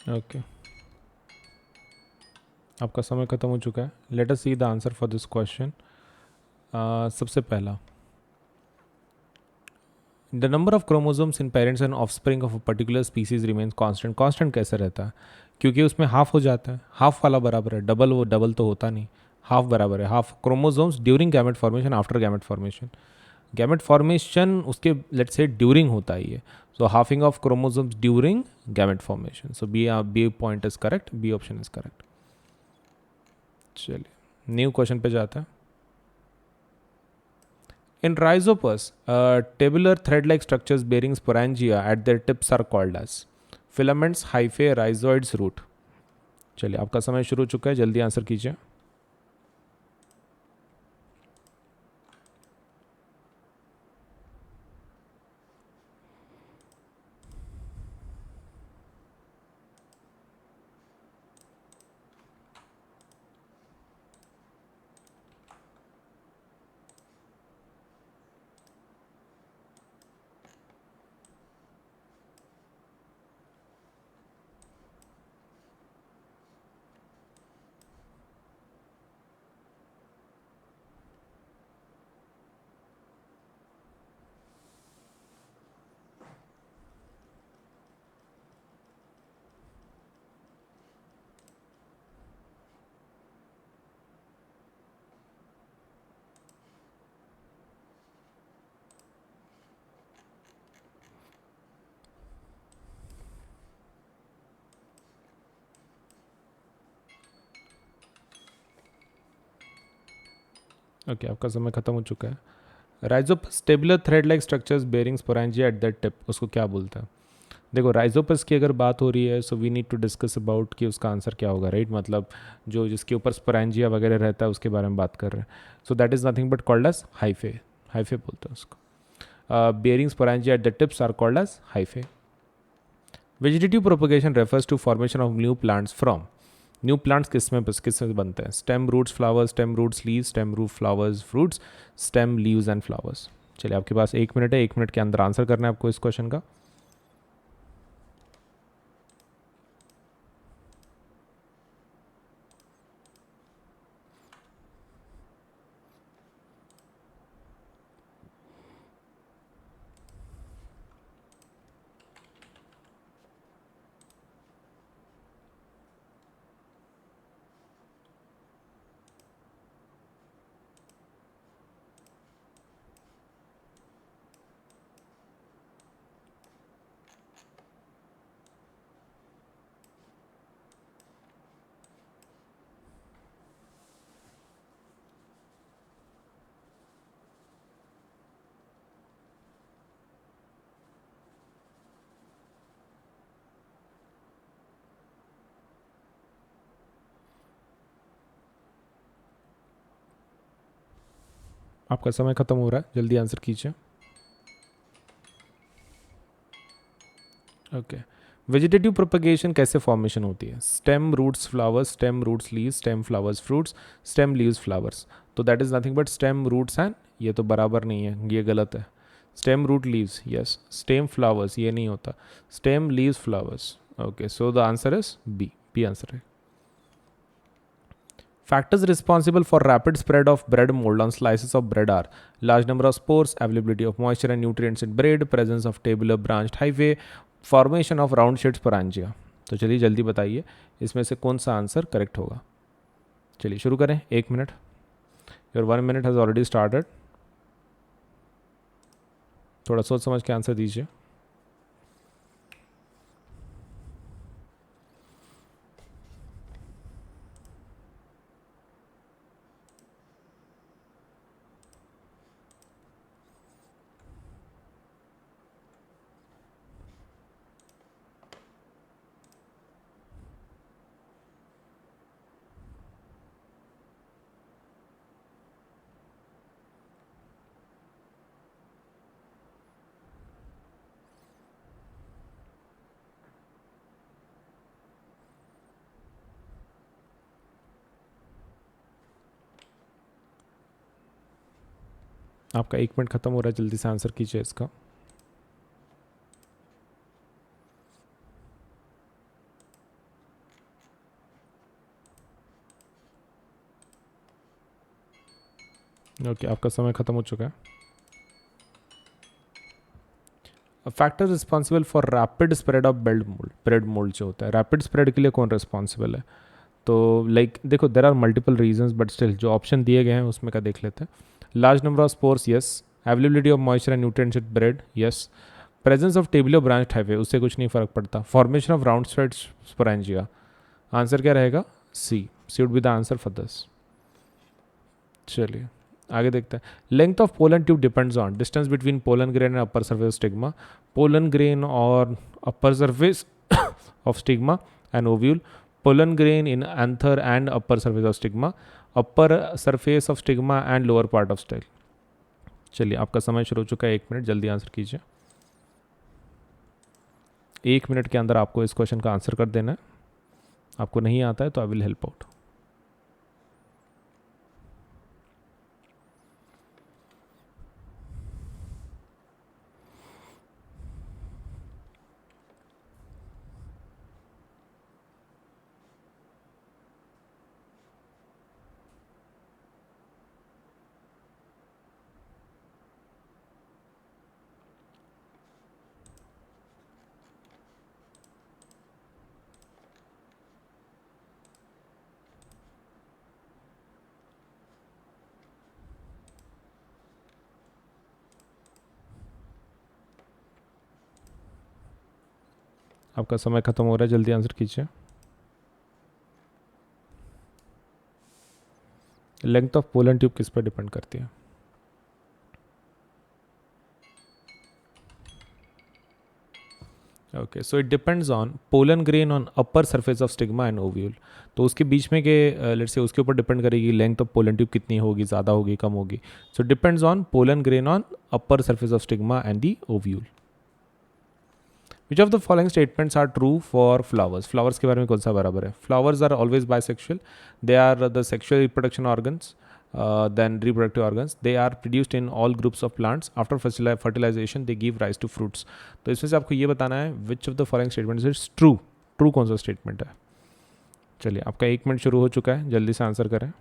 ओके, आपका समय ख़त्म हो चुका है. Let us see the answer for this question. सबसे पहला, the number of chromosomes in parents and offspring of a particular species remains constant. Constant कैसे रहता है? क्योंकि उसमें हाफ हो जाता है. हाफ वाला बराबर है डबल, वो डबल तो होता नहीं. हाफ बराबर है half chromosomes during gamete formation, after gamete formation. Gamete formation उसके लेट्स से ड्यूरिंग होता ही है. So halving of chromosomes during gamete formation. So B point is correct, B option is correct. चलिए न्यू क्वेश्चन पे जाता है. In rhizopus, tabular thread-like structures bearing sporangia at their tips are called as filaments, hyphae, rhizoids, root. चलिए आपका समय शुरू हो चुका है, जल्दी आंसर कीजिए. ओके, आपका समय खत्म हो चुका है. Rhizopus tubular thread like structures bearing sporangia at that tip, उसको क्या बोलते हैं? देखो राइजोपस की अगर बात हो रही है so we need to discuss about कि उसका आंसर क्या होगा, राइट? मतलब जो जिसके ऊपर स्पोरेंजिया वगैरह रहता है उसके बारे में बात कर रहे हैं. So that is nothing but called as hyphae. Hyphae बोलते हैं उसको. Bearing sporangia at the tips are called as hyphae. Vegetative propagation refers to formation of new plants from. New plants किसमें बनते हैं? Stem, roots, flowers, stem, roots, leaves, stem, root, flowers, fruits, stem, leaves and flowers. चलिए आपके पास 1 minute है, 1 minute के अंदर answer करना है आपको इस क्वेश्चन का. आपका समय खत्म हो रहा है, जल्दी आंसर कीजिए. ओके, वेजिटेटिव प्रोपगेशन कैसे फॉर्मेशन होती है? Stem, roots, flowers, stem, roots, leaves, stem, flowers, fruits, stem, leaves, flowers. तो that is nothing but stem, roots and, ये तो बराबर नहीं है, ये गलत है. Stem, root, leaves, yes. Stem, flowers, ये नहीं होता. Stem, leaves, flowers. Okay, so the answer is B. B answer है. Factors responsible for rapid spread of bread mold on slices of bread are large number of spores, availability of moisture and nutrients in bread, presence of tabular branched hyphae, formation of round शेड्स sporangia. तो चलिए जल्दी बताइए इसमें से कौन सा answer correct होगा. चलिए शुरू करें, 1 minute. Your 1 minute has already started. थोड़ा सोच समझ के आंसर दीजिए. आपका 1 मिनट खत्म हो रहा है, जल्दी से आंसर कीजिए इसका. ओके, आपका समय ख़त्म हो चुका है। Factor responsible for rapid spread of bread mould जो होता है, रैपिड स्प्रेड के लिए कौन रिस्पॉन्सिबल है? तो देखो, there are multiple reasons, but still जो ऑप्शन दिए गए हैं उसमें का देख लेते हैं। Large number of spores, yes. Availability of moisture and nutrients in bread, yes. Presence of tabular branch hyphae, उससे कुछ नहीं फर्क पड़ता। Formation of round spread sporangia, answer क्या रहेगा? C would be the answer for this. चलिए आगे देखते हैं। Length of pollen tube depends on distance between pollen grain and upper surface stigma. Pollen grain और upper surface of stigma and ovule. Pollen grain in anther and upper surface of stigma. Upper surface of stigma and lower part of style. चलिए आपका समय शुरू हो चुका है, 1 minute, जल्दी answer कीजिए। 1 मिनट के अंदर आपको इस क्वेश्चन का आंसर कर देना है। आपको नहीं आता है तो आई विल हेल्प आउट। आपका समय खत्म हो रहा है, जल्दी आंसर कीजिए। लेंथ ऑफ पोलन ट्यूब किस पर डिपेंड करती है? Okay, so it depends on pollen grain on upper surface of stigma and ovule. तो उसके बीच में के लेट्स से उसके ऊपर डिपेंड करेगी लेंथ ऑफ पोलन ट्यूब कितनी होगी, ज़्यादा होगी, कम होगी। So depends on pollen grain on upper surface of stigma and the ovule. Which of the following statements are true for flowers? Flowers के बारे में कौन सा बराबर है? Flowers are always bisexual, they are the sexual reproduction organs, then reproductive organs, they are produced in all groups of plants, after fertilization they give rise to fruits। तो इसमें से आपको ये बताना है which of the following statements is true। True कौन सा statement है? चलिए आपका 1 मिनट शुरू हो चुका है, जल्दी से आंसर करें।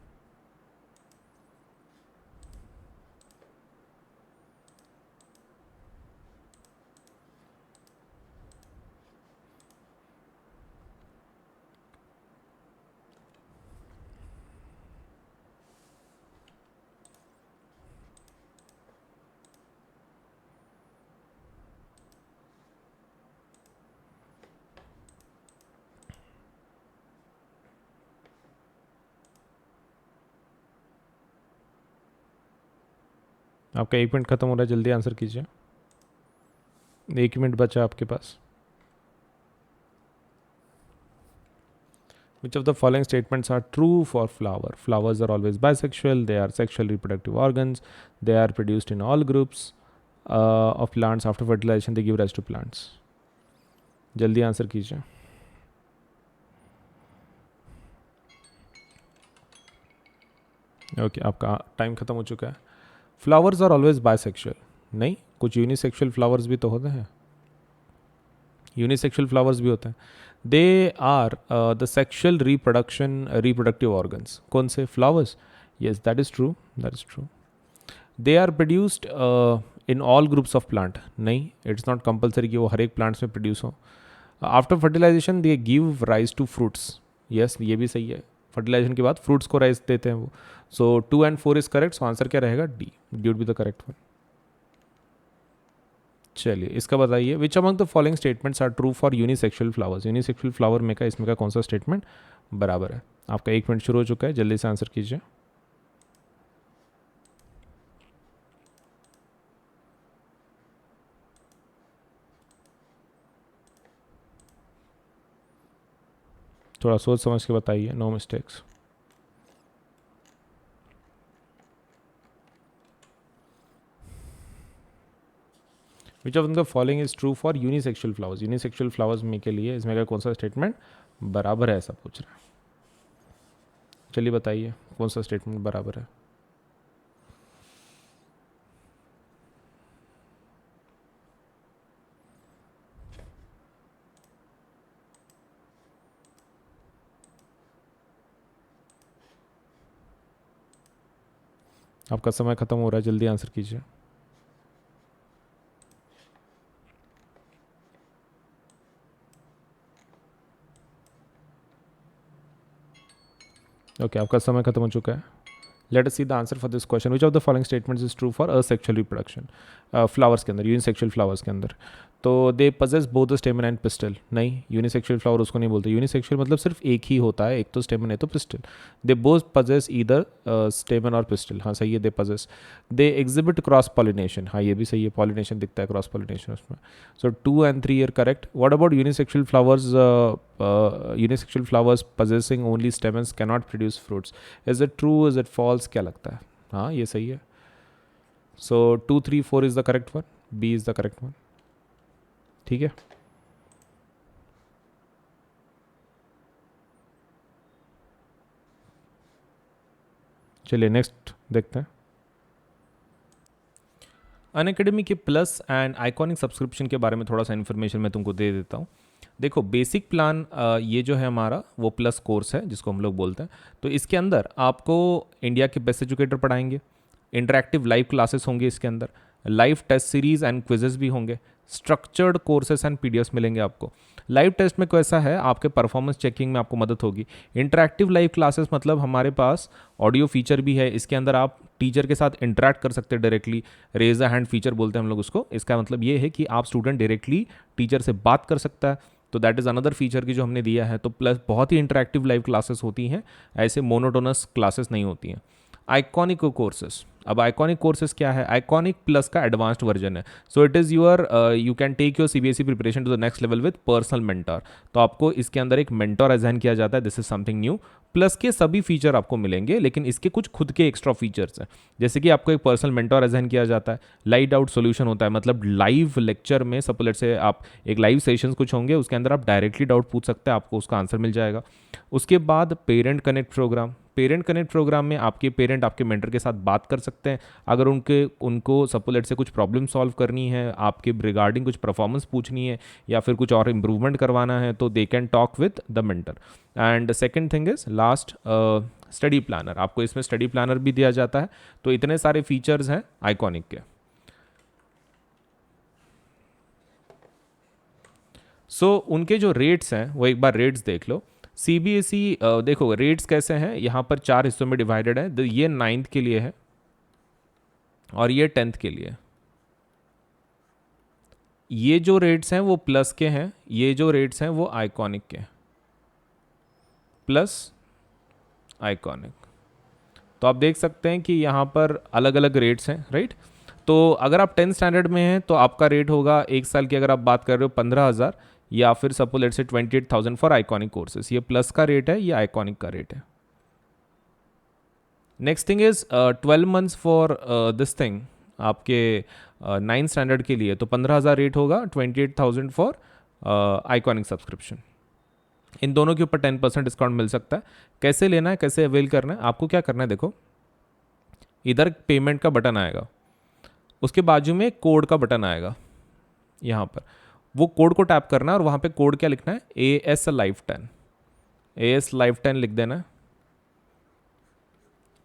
आपका 1 मिनट खत्म हो रहा है, जल्दी आंसर कीजिए। 1 मिनट बचा आपके पास। Which of the following statements are true for flower? Flowers are always bisexual, they are sexual reproductive organs, they are produced in all groups of plants, after fertilization they give rise to plants। जल्दी answer कीजिए। Okay, आपका time खत्म हो चुका है। Flowers are always bisexual, नहीं, कुछ unisexual flowers भी तो होते हैं। यूनिसेक्सुअल फ्लावर्स भी होते हैं। They are the sexual reproductive organs. कौन से? Flowers. Yes, that is true, that is true. They are produced in all groups of plant, नहीं, इट्स नॉट कंपल्सरी कि वो हर एक प्लांट्स में प्रोड्यूस हो। After fertilisation they give rise to fruits, yes, ये भी सही है। फर्टिलाइजेशन के बाद फ्रूट्स को राइज देते हैं वो। So 2 and 4 is correct, so answer क्या रहेगा? D, D would be the correct one. चलिए इसका बताइए। Which among the following statements are true for unisexual flowers? Unisexual flower में का इसमें का कौन सा स्टेटमेंट बराबर है? आपका 1 मिनट शुरू हो चुका है, जल्दी से आंसर कीजिए। थोड़ा सोच समझ के बताइए, no mistakes. Which of the following is true for unisexual flowers? Unisexual flowers में के लिए इसमें का कौन सा स्टेटमेंट बराबर है, ऐसा पूछ रहा है। चलिए बताइए कौन सा स्टेटमेंट बराबर है। आपका समय ख़त्म हो रहा है, जल्दी आंसर कीजिए। ओके, आपका समय खत्म हो चुका है। Let us see the answer for this question, which of the following statements is true for asexual reproduction. Flowers के अंदर, यूनिसेक्सुअल फ्लावर्स के अंदर, तो they possess both the स्टेमन and pistol. नहीं, यूनिसेक्सुअल फ्लावर उसको नहीं बोलते। यूनिसेक्सुअल मतलब सिर्फ एक ही होता है, एक तो स्टेमन है तो pistol. They both possess either स्टेमन और पिस्टल। हाँ सही है, they possess. They exhibit cross pollination. हाँ ये भी सही है, पॉलिनेशन दिखता है, क्रॉस पॉलिनेशन उसमें। So 2 and 3 are correct. What about unisexual flowers? Unisexual flowers possessing only stamens can not produce fruits. Is it true, is it false, क्या लगता है? हाँ ये सही है। So 2, 3, 4 is the correct one, B is the correct one. ठीक है, चलिए नेक्स्ट देखते हैं। अनअकैडमी के प्लस एंड आइकॉनिक सब्सक्रिप्शन के बारे में थोड़ा सा इन्फॉर्मेशन मैं तुमको दे देता हूँ। देखो बेसिक प्लान ये जो है हमारा वो प्लस कोर्स है जिसको हम लोग बोलते हैं। तो इसके अंदर आपको इंडिया के बेस्ट एजुकेटर पढ़ाएंगे, इंटरैक्टिव लाइव क्लासेस होंगे इसके अंदर, live test series and quizzes भी होंगे, स्ट्रक्चर्ड कोर्सेस एंड पीडीएफ्स मिलेंगे आपको। लाइव टेस्ट में कैसा है, आपके परफॉर्मेंस चेकिंग में आपको मदद होगी। इंटरैक्टिव लाइव क्लासेस मतलब हमारे पास ऑडियो फीचर भी है, इसके अंदर आप टीचर के साथ इंटरेक्ट कर सकते हैं directly. Raise a hand feature बोलते हैं हम लोग उसको। इसका मतलब ये है कि आप स्टूडेंट डायरेक्टली टीचर से बात कर सकता है। तो दैट इज़ अनदर फीचर की जो हमने दिया है। तो प्लस बहुत ही इंटरैक्टिव लाइव क्लासेस होती हैं, ऐसे मोनोटोनस क्लासेस नहीं होती हैं। आइकॉनिक कोर्सेस, अब आइकॉनिक कोर्सेज क्या है? आइकॉनिक प्लस का एडवांस्ड वर्जन है। So it is your, you can take your CBSE preparation to the next level with personal mentor. तो आपको इसके अंदर एक मेंटर असाइन किया जाता है। This is something new. Plus के सभी फीचर आपको मिलेंगे, लेकिन इसके कुछ खुद के एक्स्ट्रा फीचर्स हैं। जैसे कि आपको एक पर्सनल मेंटर असाइन किया जाता है, लाइव डाउट सोल्यूशन होता है, मतलब लाइव लेक्चर में सपोलेट से आप एक लाइव सेशंस कुछ होंगे, उसके अंदर आप डायरेक्टली डाउट पूछ सकते हैं, आपको उसका आंसर मिल जाएगा। उसके बाद parent connect programme. Parent connect programme में आपके पेरेंट आपके मेंटर के साथ बात कर सकते हैं। अगर उनको सपोलेट से कुछ प्रॉब्लम सॉल्व करनी है, आपके रिगार्डिंग कुछ परफॉर्मेंस पूछनी है या फिर कुछ और इंप्रूवमेंट करवाना है, तो they can talk with the mentor. And second thing is last, study planner. आपको इसमें स्टडी प्लानर भी दिया जाता है। तो इतने सारे फीचर्स हैं आइकॉनिक के। सो उनके जो रेट्स हैं वो एक बार रेट्स देख लो। सीबीएसई देखो रेट्स कैसे हैं, यहाँ पर 4 हिस्सों में डिवाइडेड है। ये 9th के लिए है और ये 10th के लिए। ये जो रेट्स हैं वो प्लस के हैं, ये जो रेट्स हैं वो आइकॉनिक के। प्लस आइकॉनिक, तो आप देख सकते हैं कि यहाँ पर अलग अलग रेट्स हैं, राइट। तो अगर आप 10th स्टैंडर्ड में हैं तो आपका रेट होगा एक साल की, अगर आप बात कर रहे हो 15,000, या फिर सपोज लेट्स से 28,000 फॉर आइकॉनिक कोर्सेज। ये प्लस का रेट है, ये आइकॉनिक का रेट है। Next thing is 12 months for this thing, आपके 9th स्टैंडर्ड के लिए तो 15,000 रेट होगा, 28,000 फॉर आइकॉनिक सब्सक्रिप्शन। इन दोनों के ऊपर 10% डिस्काउंट मिल सकता है। कैसे लेना है, कैसे अवेल करना है, आपको क्या करना है, देखो इधर पेमेंट का बटन आएगा, उसके बाजू में कोड का बटन आएगा यहाँ पर, वो कोड को टैप करना है और वहाँ पे कोड क्या लिखना है, AS Live 10, AS Live 10 लिख देना है।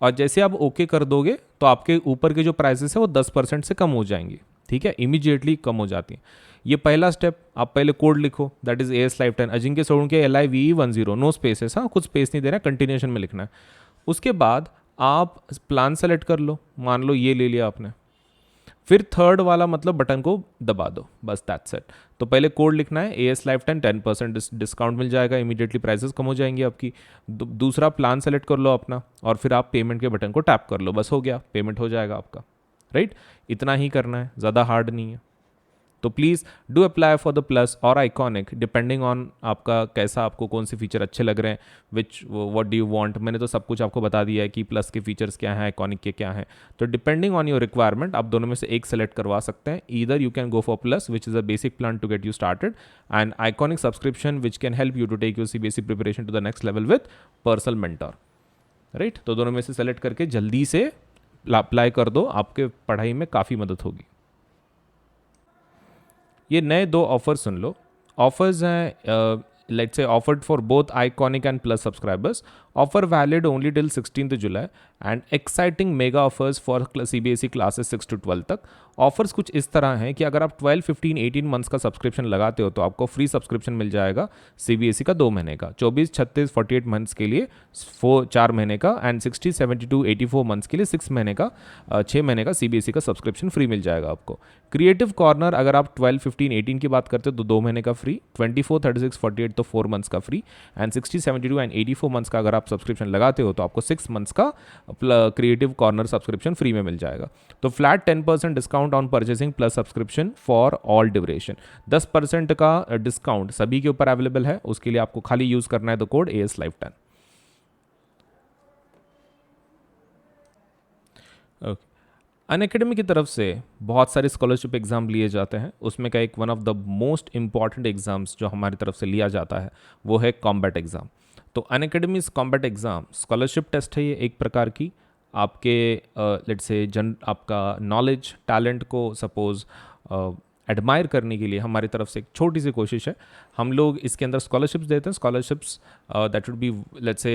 और जैसे आप ओके कर दोगे तो आपके ऊपर के जो प्राइसेस है वो 10% से कम हो जाएंगी। ठीक है, इमीडिएटली कम हो जाती है। ये पहला स्टेप, आप पहले कोड लिखो, that is AS Live 10 Ajinkya Solanki LIVE10, no spaces, हाँ कुछ स्पेस नहीं देना, कंटिन्यूएशन में लिखना है। उसके बाद आप प्लान सेलेक्ट कर लो, मान लो ये ले लिया आपने, फिर थर्ड वाला मतलब बटन को दबा दो, बस दैट्स इट। तो पहले कोड लिखना है AS Live 10, 10% डिस्काउंट मिल जाएगा, इमीडिएटली प्राइसेस कम हो जाएंगी आपकी। दूसरा प्लान सेलेक्ट कर लो अपना और फिर आप पेमेंट के बटन को टैप कर लो, बस हो गया, पेमेंट हो जाएगा आपका, राइट। इतना ही करना है, ज़्यादा हार्ड नहीं है। तो please do apply for the plus और आइकॉनिक, डिपेंडिंग ऑन आपका कैसा, आपको कौन से फीचर अच्छे लग रहे हैं, विच व्हाट डू यू वांट। मैंने तो सब कुछ आपको बता दिया है कि प्लस के फीचर्स क्या हैं, आइकॉनिक के क्या हैं। तो डिपेंडिंग ऑन योर रिक्वायरमेंट आप दोनों में से एक सेलेक्ट करवा सकते हैं। Either you can go for Plus which is a basic plan to get you started, and Iconic subscription which can help you to take your CBSE preparation to the next level with personal mentor, right. तो दोनों में से select करके जल्दी से apply कर दो, आपके पढ़ाई में काफ़ी मदद होगी। ये नए 2 ऑफर सुन लो। ऑफर्स हैं let's say offered for both Iconic and Plus subscribers. Offer valid only till 16th July and exciting mega offers for CBSE classes 6 to 12 तक. ऑफर्स कुछ इस तरह हैं कि अगर आप 12, 15, 18 मंथ्स का सब्सक्रिप्शन लगाते हो तो आपको फ्री सब्सक्रिप्शन मिल जाएगा CBSE का 2 महीने का, 24, 36, 48 मंथ्स के लिए 4 महीने का एंड 60, 72, 84 मंथ्स के लिए 6 महीने का 6 महीने का CBSE का सब्सक्रिप्शन फ्री मिल जाएगा आपको. क्रिएटिव कॉर्नर अगर आप 12, 15, 18 की बात करते हो तो 2 महीने का फ्री, 24, 36, 48 तो 4 मंथ्स का फ्री एंड 60, 72 एंड 84 मंथ्स का अगर आप सब्सक्रिप्शन लगाते हो तो आपको 6 मंथ्स का क्रिएटिव कॉर्नर सब्सक्रिप्शन फ्री में मिल जाएगा. तो flat 10% discount on purchasing plus subscription for all duration. 10% का डिस्काउंट सभी के ऊपर अवेलेबल है. उसके लिए आपको खाली यूज करना है the code ASLive10. Okay. Unacademy की तरफ से बहुत सारे स्कॉलरशिप एग्ज़ाम लिए जाते हैं. उसमें का एक one of the most important exams जो हमारी तरफ से लिया जाता है वो है कॉम्बैट एग्ज़ाम. तो Unacademy Combat exam scholarship test है. ये एक प्रकार की आपके लेट्स से आपका नॉलेज टैलेंट को सपोज एडमायर करने के लिए हमारी तरफ से एक छोटी सी कोशिश है. हम लोग इसके अंदर स्कॉलरशिप्स देते हैं. Scholarships that would be let's say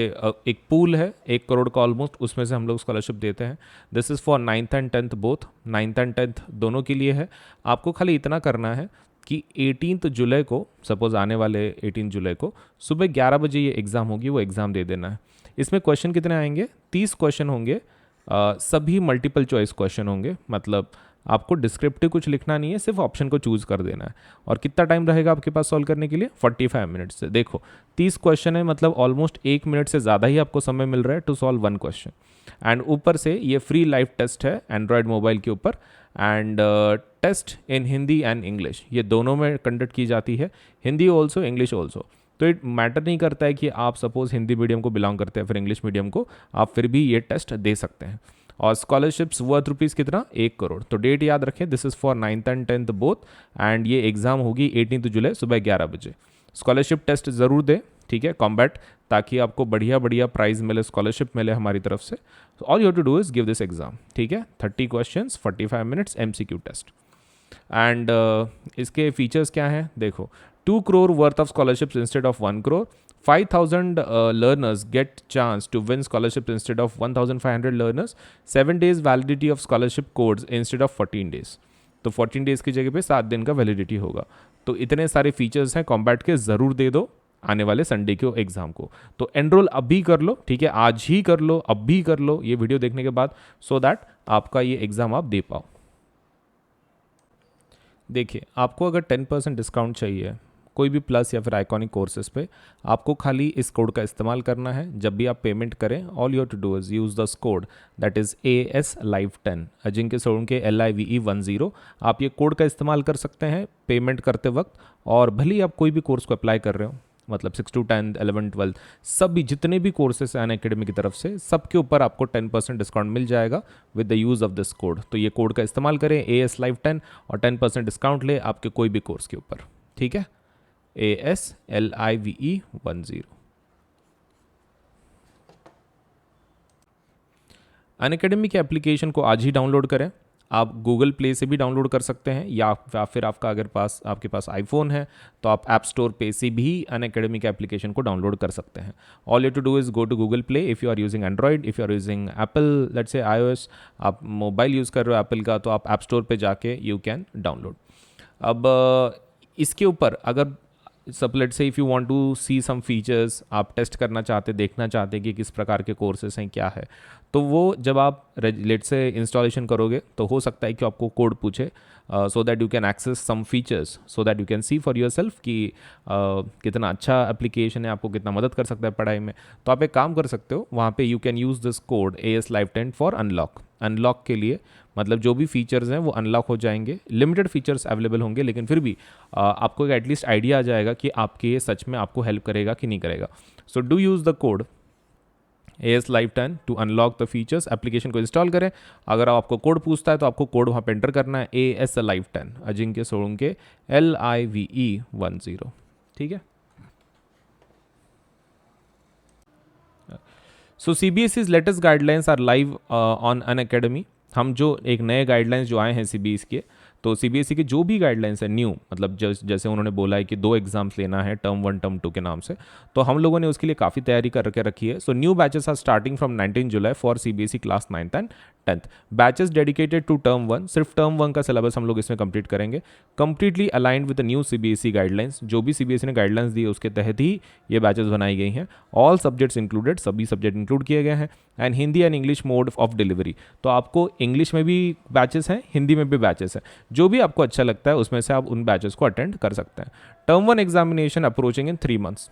एक पूल है 1 करोड़ का ऑलमोस्ट, उसमें से हम लोग स्कॉलरशिप देते हैं. This is for 9th and 10th both. 9th and 10th दोनों के लिए है. आपको खाली इतना करना है कि 18 जुलाई को, सपोज आने वाले 18 जुलाई को सुबह 11 बजे ये एग्ज़ाम होगी, वो एग्ज़ाम दे देना है. इसमें क्वेश्चन कितने आएंगे? 30 क्वेश्चन होंगे. सभी मल्टीपल चॉइस क्वेश्चन होंगे. मतलब आपको डिस्क्रिप्टिव कुछ लिखना नहीं है, सिर्फ ऑप्शन को चूज़ कर देना है. और कितना टाइम रहेगा आपके पास सॉल्व करने के लिए? 45 मिनट्स से. देखो 30 क्वेश्चन है, मतलब ऑलमोस्ट 1 मिनट से ज़्यादा ही आपको समय मिल रहा है टू सॉल्व 1 क्वेश्चन. एंड ऊपर से ये फ्री लाइव टेस्ट है एंड्रॉयड मोबाइल के ऊपर. And test in Hindi and English, ये दोनों में कंडक्ट की जाती है. Hindi also, English also. तो इट मैटर नहीं करता है कि आप सपोज हिंदी मीडियम को बिलोंग करते हैं फिर इंग्लिश मीडियम को, आप फिर भी ये टेस्ट दे सकते हैं. और स्कॉलरशिप्स वर्थ रुपीज़ कितना? 1 करोड़. तो डेट याद रखें, this is for 9th and 10th both. And ये एग्ज़ाम होगी 18 जुलाई सुबह 11 बजे. स्कॉलरशिप टेस्ट ज़रूर दें, ठीक है, कॉम्बैट, ताकि आपको बढ़िया बढ़िया प्राइज़ मिले, स्कॉलरशिप मिले हमारी तरफ से. All you have to do is give this exam, ठीक है. 30 questions, 45 minutes, MCQ test. And इसके फीचर्स क्या हैं देखो. 2 crore worth of scholarships instead of 1 crore. 5,000 learners get chance to win scholarships instead of 1,500 learners. 7 days validity of scholarship codes instead of 14 days. तो 14 days की जगह पे 7 दिन का वैलिडिटी होगा. तो इतने सारे फीचर्स हैं कॉम्बैट के, ज़रूर दे दो आने वाले संडे के एग्ज़ाम को. तो एनरोल अभी कर लो, ठीक है, आज ही कर लो, अभी कर लो ये वीडियो देखने के बाद, सो दैट आपका ये एग्ज़ाम आप दे पाओ. देखिए, आपको अगर 10% डिस्काउंट चाहिए कोई भी प्लस या फिर आइकॉनिक कोर्सेज पे, आपको खाली इस कोड का इस्तेमाल करना है. जब भी आप पेमेंट करें, all you have to do is use this code that is ASLive10, Ajinkya Solanke LIVE10. आप ये कोड का इस्तेमाल कर सकते हैं पेमेंट करते वक्त. और भले ही आप कोई भी कोर्स को अप्लाई कर रहे हो, मतलब 6 to 10, 11, 12, सभी जितने भी कोर्सेस हैं अनअकैडमी की तरफ से, सबके ऊपर आपको 10% डिस्काउंट मिल जाएगा with the use of this code. तो ये कोड का इस्तेमाल करें ASLive10 और 10% डिस्काउंट ले आपके कोई भी कोर्स के ऊपर, ठीक है. ASLIVE10. अनअकैडमी के एप्लीकेशन को आज ही डाउनलोड करें. आप गूगल प्ले से भी डाउनलोड कर सकते हैं, या फिर आपके पास आईफोन है तो आप ऐप स्टोर पे से भी अनअकैडमी के एप्लीकेशन को डाउनलोड कर सकते हैं. All you to do is go to Google Play if you are using Android. If you are using Apple, let's say iOS, आप मोबाइल यूज़ कर रहे हो एप्पल का, तो आप ऐप स्टोर पे जाके यू कैन डाउनलोड. अब इसके ऊपर अगर सब let say if you want to see some features, आप टेस्ट करना चाहते, देखना चाहते कि किस प्रकार के कोर्सेस हैं, क्या है, तो वो जब आप लेट से इंस्टॉलेशन करोगे तो हो सकता है कि आपको कोड पूछे, so that you can access some features, so that you can see for yourself कि कितना अच्छा एप्लीकेशन है, आपको कितना मदद कर सकता है पढ़ाई में. तो आप एक काम कर सकते हो, वहाँ पे you can use this code ASLive10 for unlock के लिए. मतलब जो भी फीचर्स हैं वो अनलॉक हो जाएंगे. लिमिटेड फीचर्स अवेलेबल होंगे, लेकिन फिर भी आपको एक एटलीस्ट आइडिया आ जाएगा कि आपके ये सच में आपको हेल्प करेगा कि नहीं करेगा. So do use the code ASLive10 to unlock the features. Application को इंस्टॉल करें. अगर आपको कोड पूछता है तो आपको कोड वहाँ पे एंटर करना है ASLive10, अजिंक्य सोळंके LIVE10, ठीक है. So CBSE's latest guidelines are live on Unacademy. हम जो एक नए गाइडलाइंस जो आए हैं CBSE के, तो सीबीएसई के जो भी गाइडलाइंस है न्यू, मतलब जैसे उन्होंने बोला है कि 2 एग्जाम्स लेना है टर्म 1 टर्म 2 के नाम से, तो हम लोगों ने उसके लिए काफ़ी तैयारी करके रखी है. So new batches are starting from 19 July for CBSE class 9th and 10th. Batches dedicated to term 1, सिर्फ टर्म 1 का सिलेबस हम लोग इसमें कंप्लीट करेंगे. Completely aligned with the new CBSE guidelines, जो भी सीबीएसई ने गाइडलाइंस दी है उसके तहत ही ये बैचेस बनाई गई हैं. ऑल सब्जेक्ट्स इंक्लूडेड, सभी सब्जेक्ट इंक्लूड किए गए हैं. And Hindi and English mode of delivery, तो आपको इंग्लिश में भी बैचेस हैं, हिंदी में भी बैचेस हैं. जो भी आपको अच्छा लगता है उसमें से आप उन बैचेस को अटेंड कर सकते हैं. टर्म 1 एग्जामिनेशन अप्रोचिंग इन 3 months,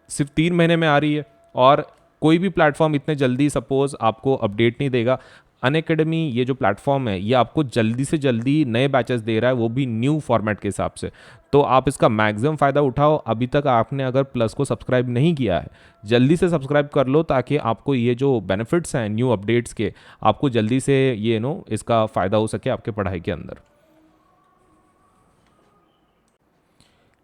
सिर्फ 3 महीने में आ रही है. और कोई भी प्लेटफॉर्म इतने जल्दी सपोज आपको अपडेट नहीं देगा. अनअकैडमी ये जो प्लेटफॉर्म है ये आपको जल्दी से जल्दी नए बैचेस दे रहा है, वो भी न्यू फॉर्मेट के हिसाब से. तो आप इसका मैक्सिमम फ़ायदा उठाओ. अभी तक आपने अगर प्लस को सब्सक्राइब नहीं किया है, जल्दी से सब्सक्राइब कर लो, ताकि आपको ये जो बेनिफिट्स हैं न्यू अपडेट्स के, आपको जल्दी से ये इसका फ़ायदा हो सके आपके पढ़ाई के अंदर.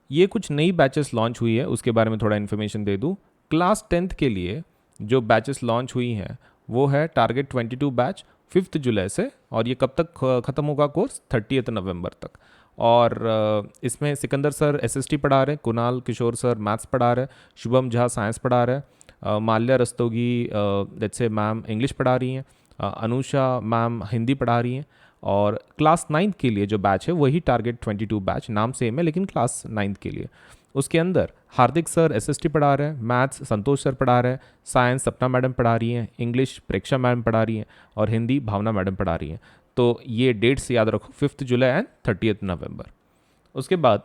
ये कुछ नई बैचेस लॉन्च हुई है, उसके बारे में थोड़ा इन्फॉर्मेशन दे दूँ. क्लास 10th के लिए जो बैचेस लॉन्च हुई हैं वो है टारगेट 22 बैच 5 जुलाई से, और ये कब तक ख़त्म होगा कोर्स? 30 नवंबर तक. और इसमें सिकंदर सर एसएसटी पढ़ा रहे हैं, कुणाल किशोर सर मैथ्स पढ़ा रहे हैं, शुभम झा साइंस पढ़ा रहे हैं, Mallya Rastogi let's say ma'am English पढ़ा रही हैं, अनुषा मैम हिंदी पढ़ा रही हैं. और क्लास 9th के लिए जो बैच है वही टारगेट 22 बैच, नाम सेम है लेकिन क्लास 9th के लिए. उसके अंदर हार्दिक सर एसएसटी पढ़ा रहे हैं, मैथ्स संतोष सर पढ़ा रहे हैं, साइंस सपना मैडम पढ़ा रही हैं, इंग्लिश प्रेक्षा मैडम पढ़ा रही हैं, और हिंदी भावना मैडम पढ़ा रही हैं. तो ये डेट्स याद रखो, 5 जुलाई एंड 30 नवंबर. उसके बाद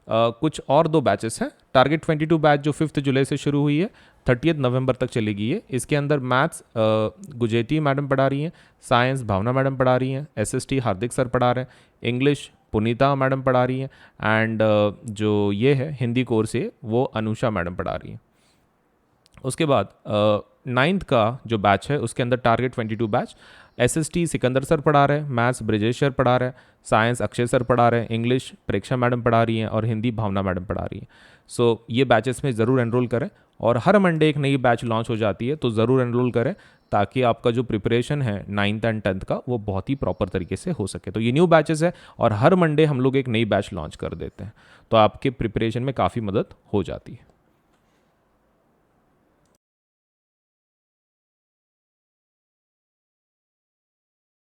कुछ और 2 बैचेस हैं. टारगेट 22 बैच जो 5 जुलाई से शुरू हुई है 30 नवंबर तक चलेगी ये. इसके अंदर मैथ्स गुजेटी मैडम पढ़ा रही हैं, साइंस भावना मैडम पढ़ा रही हैं, एसएसटी हार्दिक सर पढ़ा रहे हैं, इंग्लिश पुनीता मैडम पढ़ा रही हैं, एंड जो ये है हिंदी कोर्स है वो अनुषा मैडम पढ़ा रही हैं. उसके बाद 9th का जो बैच है उसके अंदर target 22 batch SST Sikandar sir पढ़ा रहे हैं, मैथ्स ब्रिजेश सर पढ़ा रहे हैं, साइंस अक्षय सर पढ़ा रहे हैं, इंग्लिश प्रेक्षा मैडम पढ़ा रही हैं, और हिंदी भावना मैडम पढ़ा रही हैं. सो ये बैचेस में ज़रूर एनरोल करें. और हर मंडे एक नई बैच लॉन्च हो जाती है, तो ज़रूर एनरोल करें, ताकि आपका जो प्रिपरेशन है 9th एंड 10th का वो बहुत ही प्रॉपर तरीके से हो सके. तो ये न्यू बैचेस है और हर मंडे हम लोग एक नई बैच लॉन्च कर देते हैं, तो आपके प्रिपरेशन में काफ़ी मदद हो जाती है.